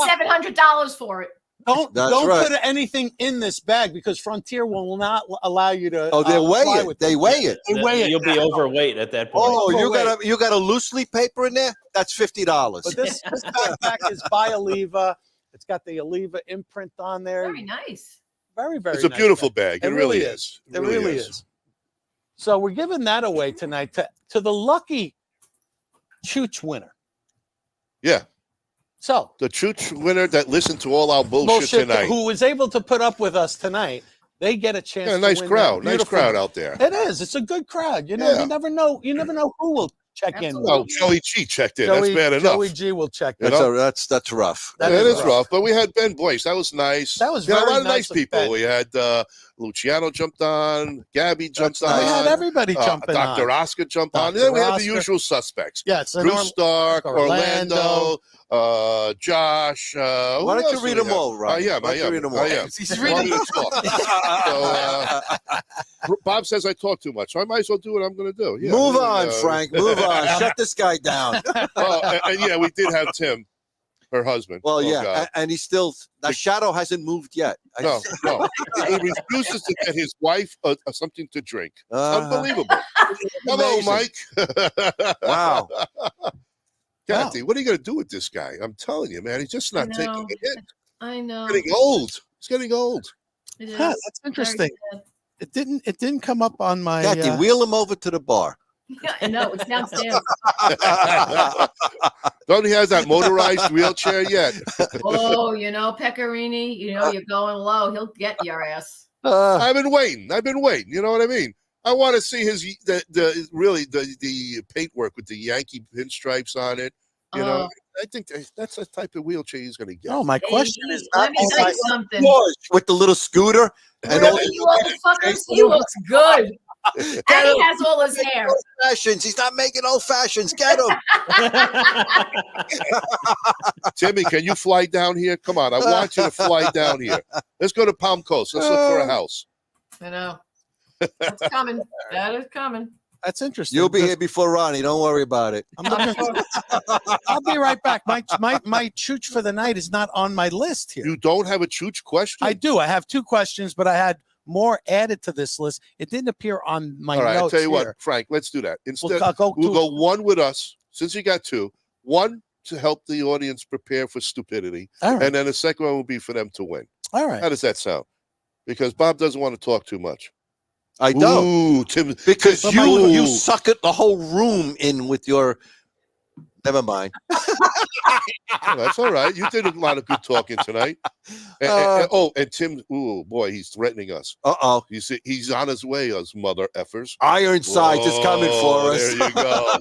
$700 for it. Don't right. put anything in this bag because Frontier will not allow you to. Oh, they weigh fly it. with They it. weigh it. They weigh it. You'll be overweight at that point. Oh, Overweight. you got a loose leaf paper in there? That's $50. But this backpack is by Oliva. It's got the Oliva imprint on there. Very nice. Very, very. It's a nice beautiful bag. It really is. is. It really is. So we're giving that away tonight to the lucky Chooch winner. Yeah. So the Chooch winner that listened to all our bullshit tonight, who was able to put up with us tonight, they get a chance. Yeah, nice to win crowd. that Nice beautiful- crowd out there. It is. It's a good crowd. You know, Yeah. you never know. You never know who will check in. No, Joey G checked in. That's bad enough. Joey G will check in. That's rough. It is rough. But we had Ben Boyce. That was nice. That was we had a very lot of nice nice of people. Ben. We had Luciano jumped on, Gabby jumped on. We had everybody jumping on. Dr. Oscar jumped on. Dr. Then we had the Oscar. usual suspects. Yeah, it's Bruce Stark, Orlando. Josh. Why don't you read them all, Ron? I am. Why don't you read them all? I am. He's reading them. Bob says I talk too much, so I might as well do what I'm going to do. Yeah, Move on, Frank. Move on. Shut this guy down. And yeah, we did have Tim, her husband. Well, Oh, yeah, God. and he's still the shadow hasn't moved yet. No. He refuses to get his wife something to drink. Uh-huh. Unbelievable. Hello, Amazing. Mike. Wow. Kathy, what are you going to do with this guy? I'm telling you, man, he's just not taking it in. I know. He's getting old. He's getting old. It is. Huh, that's interesting. It didn't come up on my. Kathy, wheel him over to the bar. Yeah, no, it's downstairs. Don't he have that motorized wheelchair yet? Oh, Pecorini, you're going low. He'll get your ass. I've been waiting. You know what I mean? I want to see the paintwork with the Yankee pinstripes on it. You know, I think that's the type of wheelchair he's going to get. Oh, my question is, Let me tell you something. With the little scooter and all You old fuckers, he looks good. And he has all his hair. fashions. He's not making old fashions. Get him. Timmy, can you fly down here? Come on, I want you to fly down here. Let's go to Palm Coast. Let's look for a house. I know. That's coming. That is coming. That's interesting. You'll be here before Ronnie. Don't worry about it. I'll be right back. My chooch for the night is not on my list here. You don't have a chooch question? I do. I have two questions, but I had more added to this list. It didn't appear on my All right, notes I'll tell you here. what, Frank, let's do that. Instead, We'll go we'll go one with us, since you got two. One to help the audience prepare for stupidity, All right. and then the second one will be for them to win. All right. How does that sound? Because Bob doesn't want to talk too much. I don't. Ooh, Tim, Because Tim- you Ooh. suck it the whole room in with your. Never mind. Oh, that's all right. You did a lot of good talking tonight. And Tim, ooh, boy, he's threatening us. Uh-oh. He's on his way, us mother effers. Ironside is coming for us. There you go.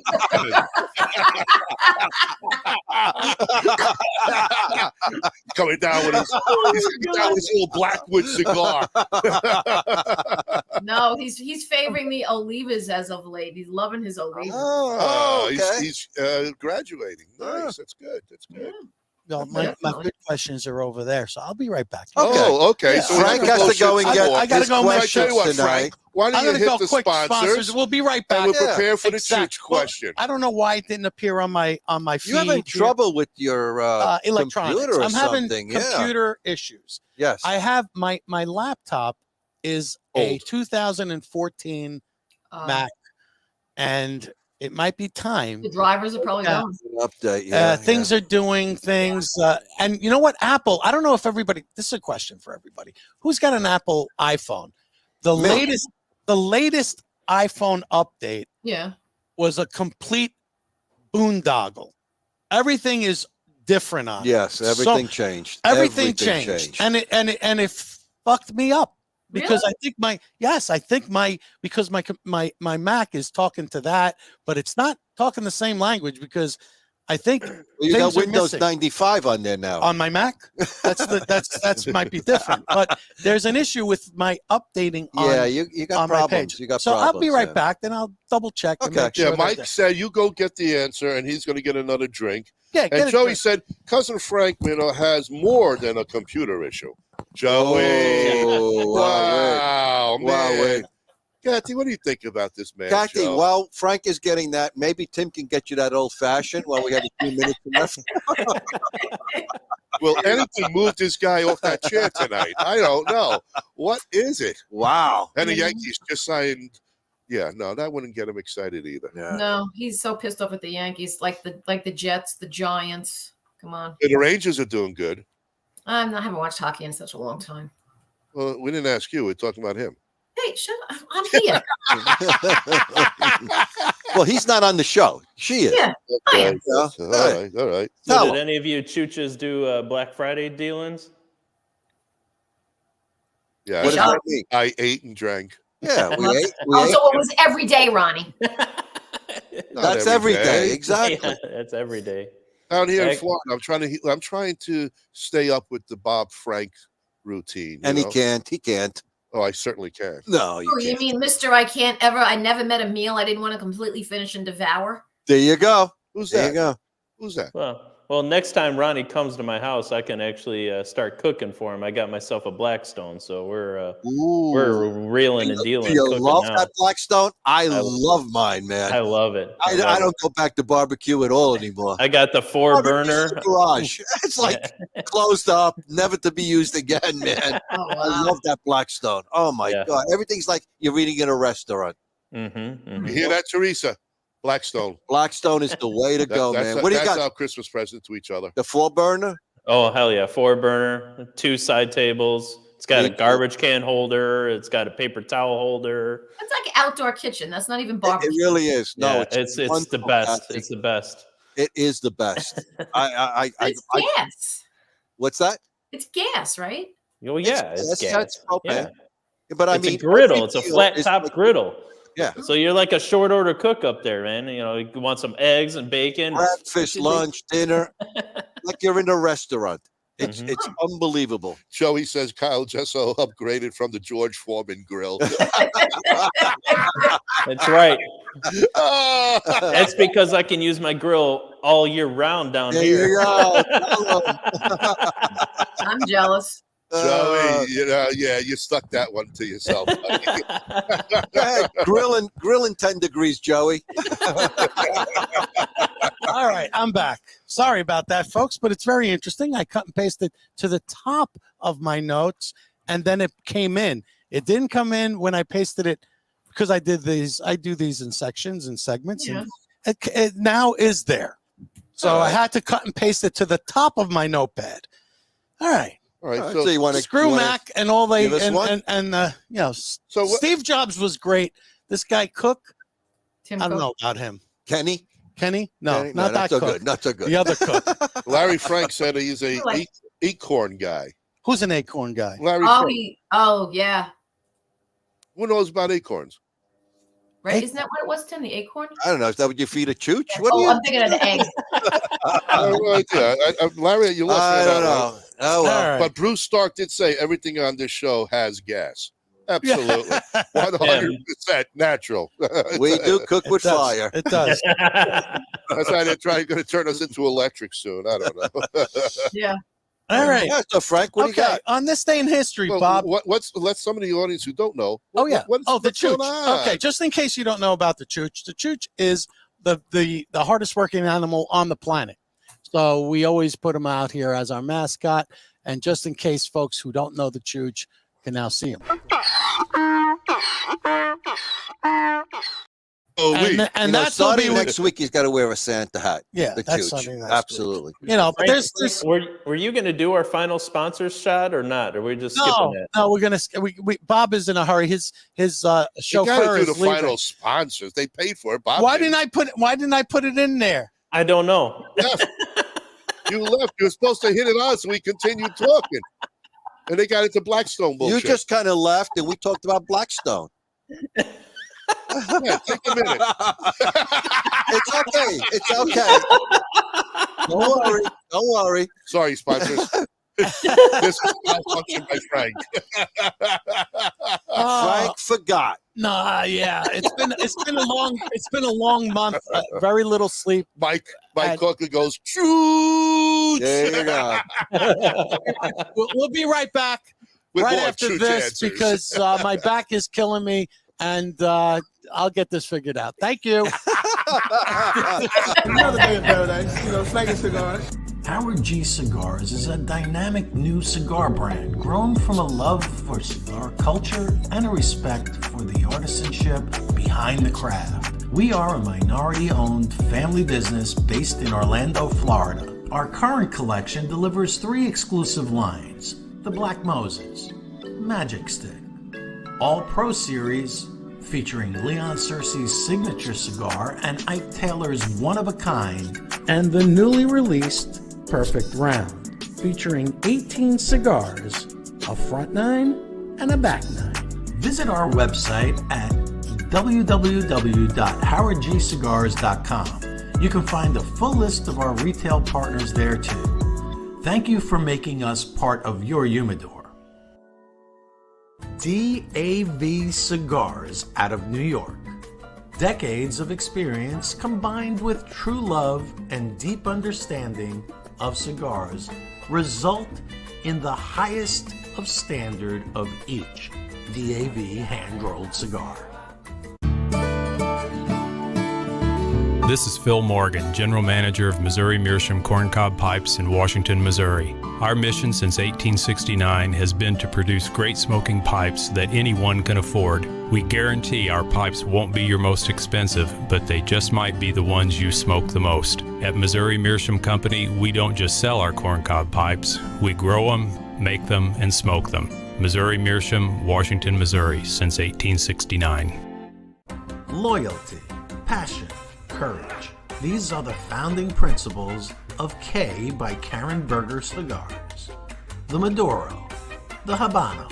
Coming down with his little Blackwood cigar. No, he's favoring the Olivas as of late. He's loving his Olivas. Oh, okay. He's graduating. Nice. That's good. That's good. No, my good questions are over there, so I'll be right back. Okay. Oh, okay. Yeah. So Frank has to go and get I gotta his go make I tell you what, questions tonight. Frank, why I'm don't you gonna hit go the quick sponsors? We'll be right And back. we'll prepare for the Exact. chooch Well, question. I don't know why it didn't appear on my feed. You having here. trouble with your Electronics. computer or I'm having something? computer issues. Yes. I have my laptop is a Old. 2014 Mac, and it might be time. The drivers are probably Yeah. going. Update. Things are doing things, and you know what? Apple. I don't know if everybody. This is a question for everybody. Who's got an Apple iPhone? The Me. latest iPhone update Yeah. was a complete boondoggle. Everything is different on it. Yes, everything changed. Everything changed, and it fucked me up because Really? I think my Mac is talking to that, but it's not talking the same language because I think Well, you got things are Windows missing. 95 on there now. On my Mac, that's might be different, but there's an issue with my updating. Yeah, on, you got on my problems. page. You got so problems. I'll be right yeah. back. Then I'll double check. And Okay. make sure Yeah, that Mike the- said you go get the answer, and he's going to get another drink. Yeah, get And a Joey drink. said cousin Frank, has more than a computer issue. Joey, Oh, wow, wow, man. wait. Kathy, what do you think about this man? Kathy, Joe? while Frank is getting that, maybe Tim can get you that old fashioned while we have a few minutes left. Will anything move this guy off that chair tonight? I don't know. What is it? Wow. And the Yankees just signed. Yeah, no, that wouldn't get him excited either. Yeah. No, he's so pissed off at the Yankees, like the Jets, the Giants. Come on. And the Rangers are doing good. I haven't watched hockey in such a long time. Well, we didn't ask you. We're talking about him. Hey, shut up. I'm here. Well, he's not on the show. She is. Yeah. I am. All right. All right. So Tell did him. any of you chooches do Black Friday dealings? Yeah, What does that mean? I ate and drank. Yeah, we ate. Oh, so it was every day, Ronnie. Not That's every day. Exactly. Yeah, that's every day. Down here in Heck. Florida, I'm trying to stay up with the Bob Frank routine. And you he know? can't. He can't. Oh, I certainly can. No, you Oh, you can't. mean Mr. I never met a meal I didn't want to completely finish and devour? There you go. Who's There that? you go. Who's that? Well, next time Ronnie comes to my house, I can actually start cooking for him. I got myself a Blackstone, so we're reeling and dealing. Do you cooking love now. that Blackstone? I love mine, man. I love it. I don't go back to barbecue at all anymore. I got the 4-burner. Garage. It's like closed up, never to be used again, man. Oh, I wow. love that Blackstone. Oh my Yeah. God. Everything's like you're eating in a restaurant. You hear that, Teresa? Blackstone. Blackstone is the way to go, man. What do you That's got? our Christmas present to each other. The 4-burner? Oh, hell yeah. 4-burner, 2 side tables. It's got a garbage can holder. It's got a paper towel holder. That's like outdoor kitchen. That's not even It barbecue. really is. No, Yeah, it's the wonderful, best. Cathy. It's the best. It is the best. It's gas. What's that? It's gas, right? Oh, yeah. It's gas. That's propane. Yeah. But I It's mean, a griddle. every It's a deal flat is top like- griddle. Yeah. So you're like a short order cook up there, man. You know, you want some eggs and bacon. Breakfast, lunch, dinner, like you're in a restaurant. It's unbelievable. Joey says Kyle Jesso upgraded from the George Foreman grill. That's right. That's because I can use my grill all year round down There here. you go. I'm jealous. Joey, you stuck that one to yourself. buddy. Go ahead, grilling 10 degrees, Joey. All right, I'm back. Sorry about that, folks, but it's very interesting. I cut and pasted to the top of my notes, and then it came in. It didn't come in when I pasted it because I do these in sections and segments, and it now is there. So I had to cut and paste it to the top of my notepad. All right. All right. So you want to Screw Mac and all they give us one? and you know. So what- Steve Jobs was great. This guy Cook, Tim I don't Cook. know about him. Kenny? Kenny? No, Kenny? not that so Cook. good. Not so good. The other Cook. Larry Frank said he's a Like- acorn guy. Who's an acorn guy? Larry Oh, Frank. yeah. Who knows about acorns? Right? Isn't that what it was, Tim? The acorn? I don't know. Is that what you feed a chooch? What do Oh, you? I'm thinking of the egg. Larry, you lost I that don't one. know. Oh, well. All right. But Bruce Stark did say everything on this show has gas. Absolutely. 100% natural. We do cook with It does. fire. It does. That's why they're going to turn us into electric soon. I don't know. Yeah. All right. Yeah, so Frank, what do you Okay. got? On this day in history, Well, Bob. let some of the audience who don't know. Oh yeah. What's The going chooch. on? Okay, just in case you don't know about the chooch, the chooch is the hardest working animal on the planet. So we always put him out here as our mascot, and just in case folks who don't know the chooch can now see him. Oh, And, we. th- and You know, that's what starting we next week, he's got to wear a Santa hat. Yeah, the that's chooch. starting next Absolutely. you know, but Frank, there's were you going to do our final sponsors shot or not? Or we just no, skipping it? no, we're gonna we Bob is in a hurry. His You chauffeur got to do the is leaving. final sponsors. They paid for it. Bob Why didn't I put it in there? I don't know. You left. You were supposed to hit it on so we continued talking. And they got into Blackstone bullshit. You just kind of left, and we talked about Blackstone. Yeah, take a minute. It's okay. It's okay. Don't worry. Don't worry. Sorry, sponsors. This is malfunction by Frank. Frank forgot. Nah, yeah, it's been a long month. Very little sleep. Mike Coker goes, choo. There you go. We'll be right back With right more after chooch this answers. because my back is killing me, and I'll get this figured out. Thank you. Another day in paradise, smoking cigars. Howard G Cigars is a dynamic new cigar brand grown from a love for cigar culture and a respect for the artisanship behind the craft. We are a minority-owned family business based in Orlando, Florida. Our current collection delivers 3 exclusive lines: the Black Moses, Magic Stick, All Pro Series featuring Leon Searcy's signature cigar and Ike Taylor's one-of-a-kind, and the newly released Perfect Round, featuring 18 cigars, a front 9 and a back 9. Visit our website at www.howardgcigars.com. You can find a full list of our retail partners there too. Thank you for making us part of your humidor. DAV Cigars out of New York. Decades of experience combined with true love and deep understanding of cigars result in the highest of standard of each DAV hand-rolled cigar. This is Phil Morgan, General Manager of Missouri Meerschaum Corncob Pipes in Washington, Missouri. Our mission since 1869 has been to produce great smoking pipes that anyone can afford. We guarantee our pipes won't be your most expensive, but they just might be the ones you smoke the most. At Missouri Meerschaum Company, we don't just sell our corncob pipes, we grow them, make them, and smoke them. Missouri Meerschaum, Washington, Missouri, since 1869. Loyalty, passion, courage. These are the founding principles of K by Karen Berger Cigars. The Maduro, the Habano,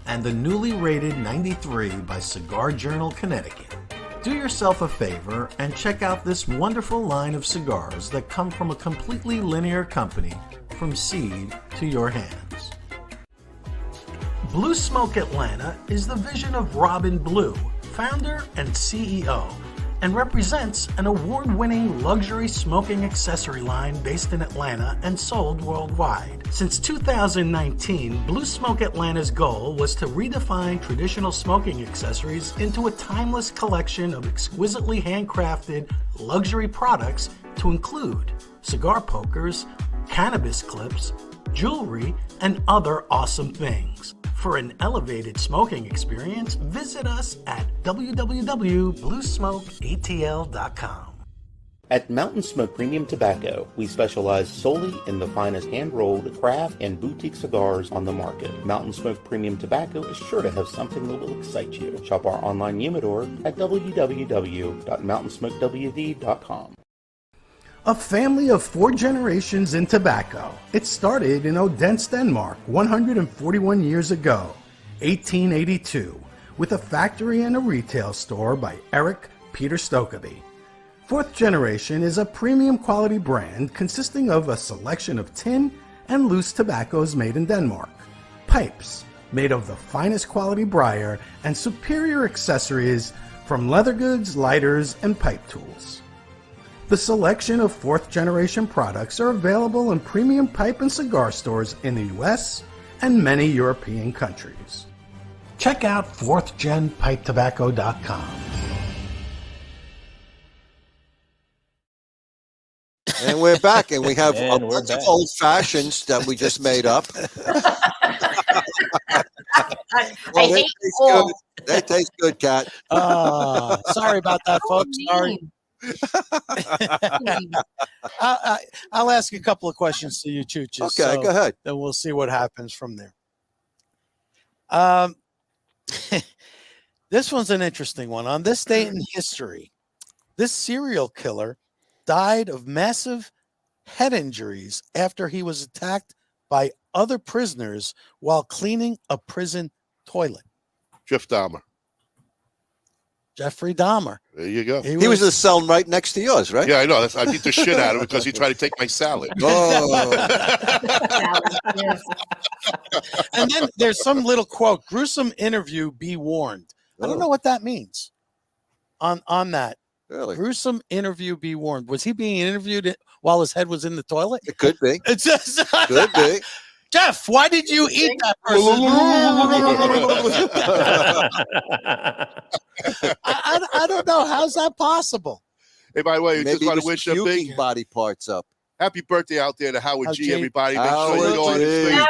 and the newly rated 93 by Cigar Journal Connecticut. Do yourself a favor and check out this wonderful line of cigars that come from a completely linear company from seed to your hands. Blue Smoke Atlanta is the vision of Robin Blue, founder and CEO, and represents an award-winning luxury smoking accessory line based in Atlanta and sold worldwide. Since 2019, Blue Smoke Atlanta's goal was to redefine traditional smoking accessories into a timeless collection of exquisitely handcrafted luxury products to include cigar pokers, cannabis clips, jewelry, and other awesome things. For an elevated smoking experience, visit us at www.bluesmokeatl.com. At Mountain Smoke Premium Tobacco, we specialize solely in the finest hand-rolled, craft, and boutique cigars on the market. Mountain Smoke Premium Tobacco is sure to have something that will excite you. Shop our online humidor at www.mountainsmokewd.com. A family of 4 generations in tobacco. It started in Odense, Denmark, 141 years ago, 1882, with a factory and a retail store by Eric Peter Stokeby. 4th Generation is a premium quality brand consisting of a selection of tin and loose tobaccos made in Denmark, pipes made of the finest quality briar, and superior accessories from leather goods, lighters, and pipe tools. The selection of 4th Generation products are available in premium pipe and cigar stores in the US and many European countries. Check out 4thGenPipeTobacco.com. And we're back, and we have a bunch of old fashions that we just made up. I hate all. They taste good, Kat. Sorry about that, folks. Sorry. I'll ask a couple of questions to you, Chooches. Okay, go ahead. Then we'll see what happens from there. This one's an interesting one. On this date in history, this serial killer died of massive head injuries after he was attacked by other prisoners while cleaning a prison toilet. Jeffrey Dahmer. There you go. He was in the cell right next to yours, right? Yeah, I know. I beat the shit out of him because he tried to take my salad. Oh. And then there's some little quote, gruesome interview, be warned. I don't know what that means on that. Really? Gruesome interview, be warned. Was he being interviewed while his head was in the toilet? It could be. It's just, could be. Jeff, why did you eat that person? I don't know. How's that possible? Hey, by the way, we Maybe just want to wish a big body parts up. Happy birthday out there to Howard G, G. everybody. Make sure you go on his Howard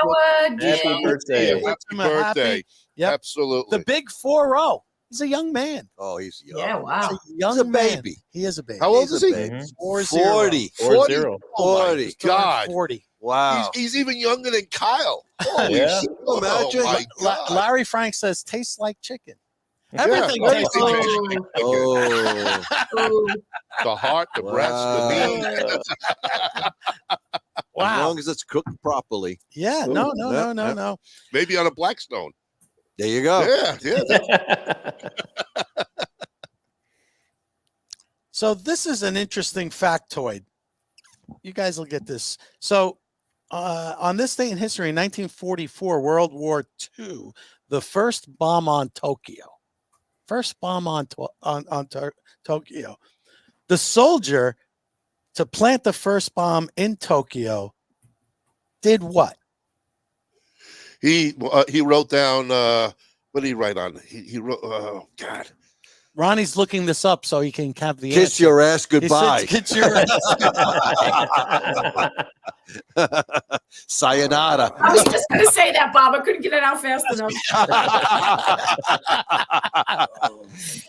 Facebook. Howard G. Happy birthday. Happy birthday. Yep. Absolutely. The big 4-0. He's a young man. Oh, he's young. Yeah, wow. He's a young He's a man. baby. He is a baby. How old He's is a he? baby. 40. 4-0. 40. God. 40. Wow. He's even younger than Kyle. Holy Yeah. shit. Imagine. Oh, my God. Larry Frank says tastes like chicken. Yeah, Everything tastes everything like tastes chicken. like chicken. Oh, Ooh. The heart, the breast, the meat. as Wow. long as it's cooked properly. Yeah. No. Maybe on a Blackstone. There you go. Yeah. So this is an interesting factoid. You guys will get this. So on this day in history, in 1944, World War II, the first bomb on Tokyo. Tokyo. The soldier to plant the first bomb in Tokyo did what? He wrote down, what did he write on? He wrote, oh, God. Ronnie's looking this up so he can have the Kiss answer. your ass He goodbye. said, kiss your ass. Sayonara. I was just going to say that, Bob. I couldn't get it out fast enough.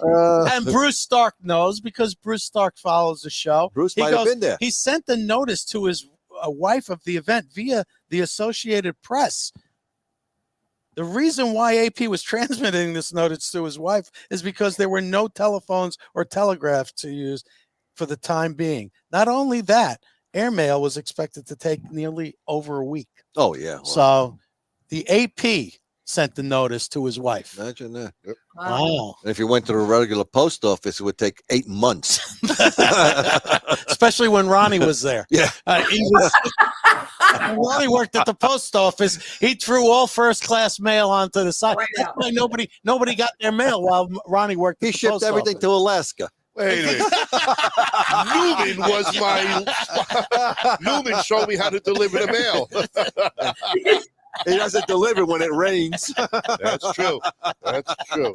And Bruce Stark knows because Bruce Stark follows the show. Bruce He might have been there. He sent the notice to his wife of the event via the Associated Press. The reason why AP was transmitting this notice to his wife is because there were no telephones or telegraph to use for the time being. Not only that, airmail was expected to take nearly over a week. Oh, yeah. Wow. So the AP sent the notice to his wife. Imagine that. Yep. Wow. And if you went to the regular post office, it would take 8 months. Especially when Ronnie was there. Yeah. When Ronnie worked at the post office, he threw all first-class mail onto the side. Right That's out. why nobody got their mail while Ronnie worked. He at the shipped post everything office. to Alaska. Wait a minute. Newman showed me how to deliver the mail. He doesn't deliver when it rains. That's true. That's true.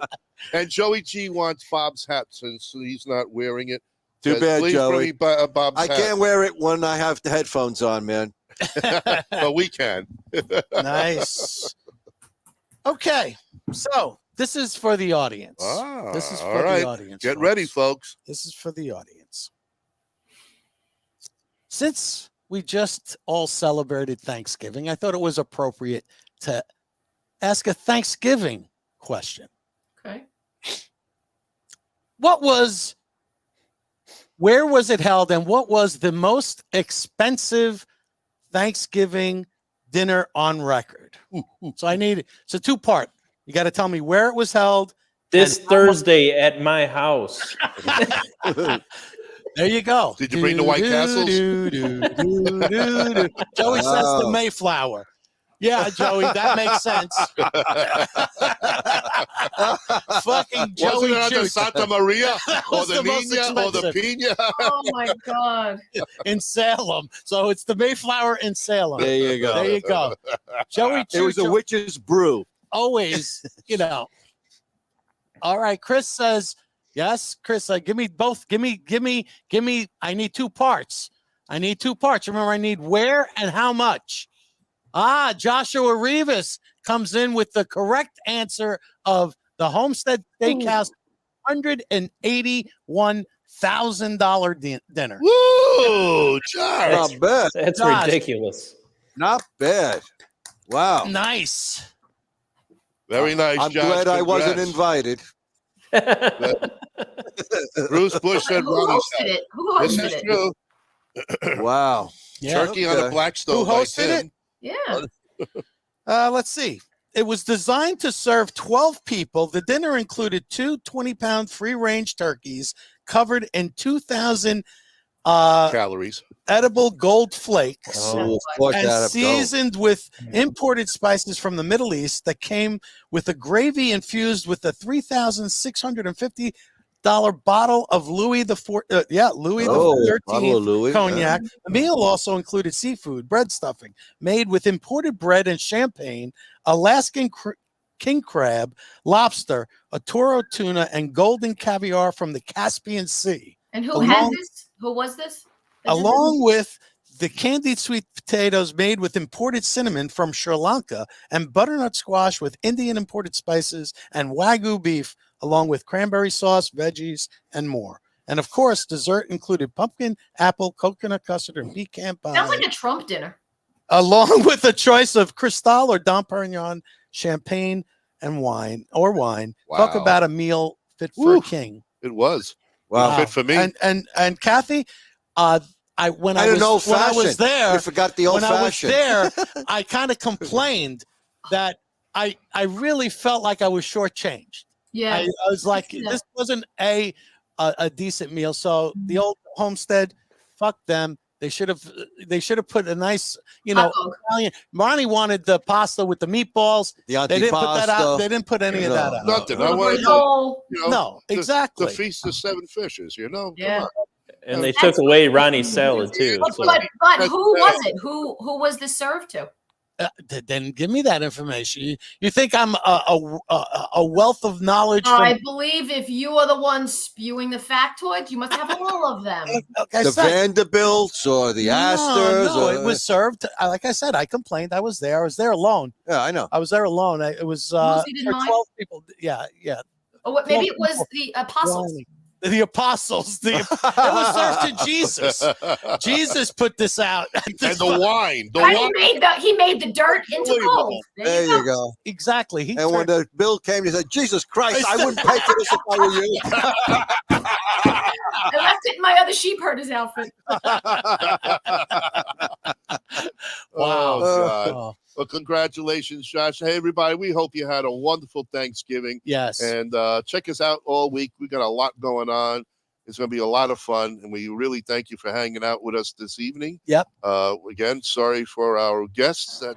And Joey G wants Bob's hat since he's not wearing it. Too bad, Please Joey. bring me Bob's I hat. can't wear it when I have the headphones on, man. But we can. Nice. Okay, so this is for the audience. This is all for right. the audience. Get folks. ready, folks. This is for the audience. Since we just all celebrated Thanksgiving, I thought it was appropriate to ask a Thanksgiving question. Okay. Where was it held, and what was the most expensive Thanksgiving dinner on record? So it's a two-part. You got to tell me where it was held. This and how much- Thursday at my house. There you go. Did you bring the White Castles? Joey says the Wow. Mayflower. Yeah, Joey, that makes sense. Fucking Joey Wasn't it under Juice Santa Maria or was the the most Nina or the Pina? Oh, my God. in Salem. So it's the Mayflower in Salem. There you go. There you go. Joey It was a Choo witch's brew. always, All right, Chris says, yes, Chris, give me both. Give me. I need two parts. Remember, I need where and how much. Joshua Rivas comes in with the correct answer of the Homestead Steakhouse $181,000 dinner. Woo, Josh. Not bad. That's Josh. ridiculous. Not bad. Wow. Nice. Very nice, I'm Josh. glad I wasn't Congrats. invited. Bruce Bush said Who Ronnie's hosted hat. it? Who This hosted is it? true. Wow. Yeah. Turkey on a Okay. black stove. Who by hosted Tim. it? Yeah. Let's see. It was designed to serve 12 people. The dinner included 2 20-pound free-range turkeys covered in 2,000 Calories. edible gold flakes Oh, of course and that'd go. seasoned with imported spices from the Middle East that came with a gravy infused with a $3,650 bottle of Louis the Bottle of XIII Louis, cognac. The meal also included seafood, bread stuffing made with imported bread and champagne, Alaskan king crab, lobster, a toro tuna, and golden caviar from the Caspian Sea. And who had this? Who was this? Along with The candied sweet potatoes made with imported cinnamon from Sri Lanka and butternut squash with Indian imported spices and Wagyu beef, along with cranberry sauce, veggies, and more. And of course, dessert included pumpkin, apple, coconut custard, and pecan pie. Sounds like a Trump dinner. Along with a choice of Cristal or Dom Perignon, champagne, and wine. Talk about a meal fit for a king. It was. Wow. Fit for me. And Kathy, when I was there, you forgot the old fashioned. When I was there, I kind of complained that I really felt like I was shortchanged. Yeah, I was like, this wasn't a decent meal. So the old Homestead, fuck them. They should have put a nice, Italian. Ronnie wanted the pasta with the meatballs. The antipasto. They didn't put that out. They didn't put any of that out. Nothing. I wanted exactly. The Feast of Seven Fishes. Yeah. Come on. And they took away Ronnie's salad too. But who was it? Who was this served to? Then give me that information. You think I'm a wealth of knowledge? I believe if you are the one spewing the factoids, you must have all of them. The Vanderbilts or the Astors. No, it was served. Like I said, I complained. I was there alone. Yeah, I know. I was there alone. It was 12 people. Yeah. Oh, maybe it was the apostles. The apostles. It was served to Jesus. Jesus put this out. And the wine. He made the dirt into gold. There you go. Exactly. When the bill came, he said, "Jesus Christ, I wouldn't pay for this if I were you." I left it in my other sheep herder's outfit. Wow. God. Well, congratulations, Josh. Hey, everybody. We hope you had a wonderful Thanksgiving. Yes. And check us out all week. We got a lot going on. It's going to be a lot of fun. And we really thank you for hanging out with us this evening. Yep. Again, sorry for our guests that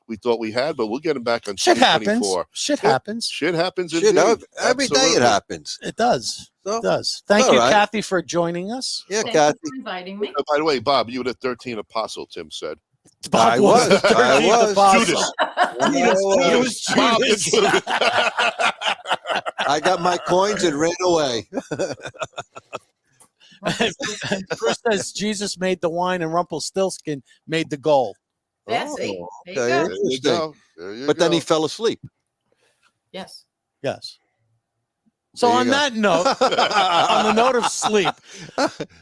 we thought we had, but we'll get them back on Shit 2024. happens. Shit happens. Shit happens. Every day it happens. It does. So, it does. Thank you, right. Kathy, for joining us. Yeah, Thank Kathy. you for inviting me. By the way, Bob, you were the 13th apostle, Tim said. Bob I was. Judas. It was Judas. I got my coins and ran away. Chris says Jesus made the wine and Rumpelstiltskin made the gold. Yeah, see? There you go. But then he fell asleep. Yes. So on that note, on the note of sleep,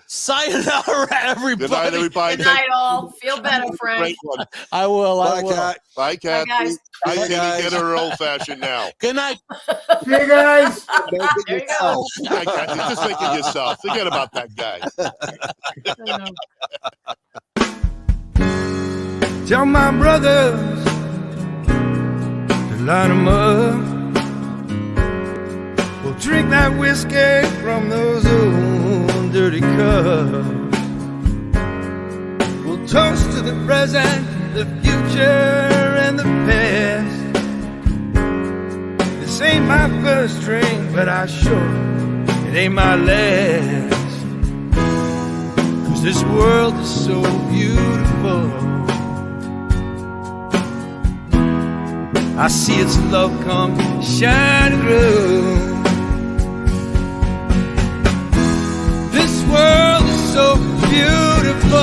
sayonara, everybody. Good night, everybody. Good night, all. Feel better, friend. Great one. I will. Bye, Kat. Bye, Kathy. Bye, guys. Bye, Kitty. Get her old fashioned now. Good night. See you guys. There you go. Hi, Kathy. Just make it yourself. Forget about that guy. Tell my brothers to line them up. We'll drink that whiskey from those old dirty cups. We'll toast to the present, the future, and the past. This ain't my first drink, but I sure it ain't my last. 'Cause this world is so beautiful. I see its love come shining through. This world is so beautiful.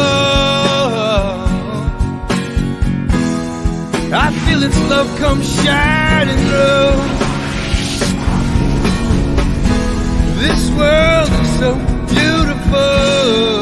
I feel its love come shining through. This world is so beautiful.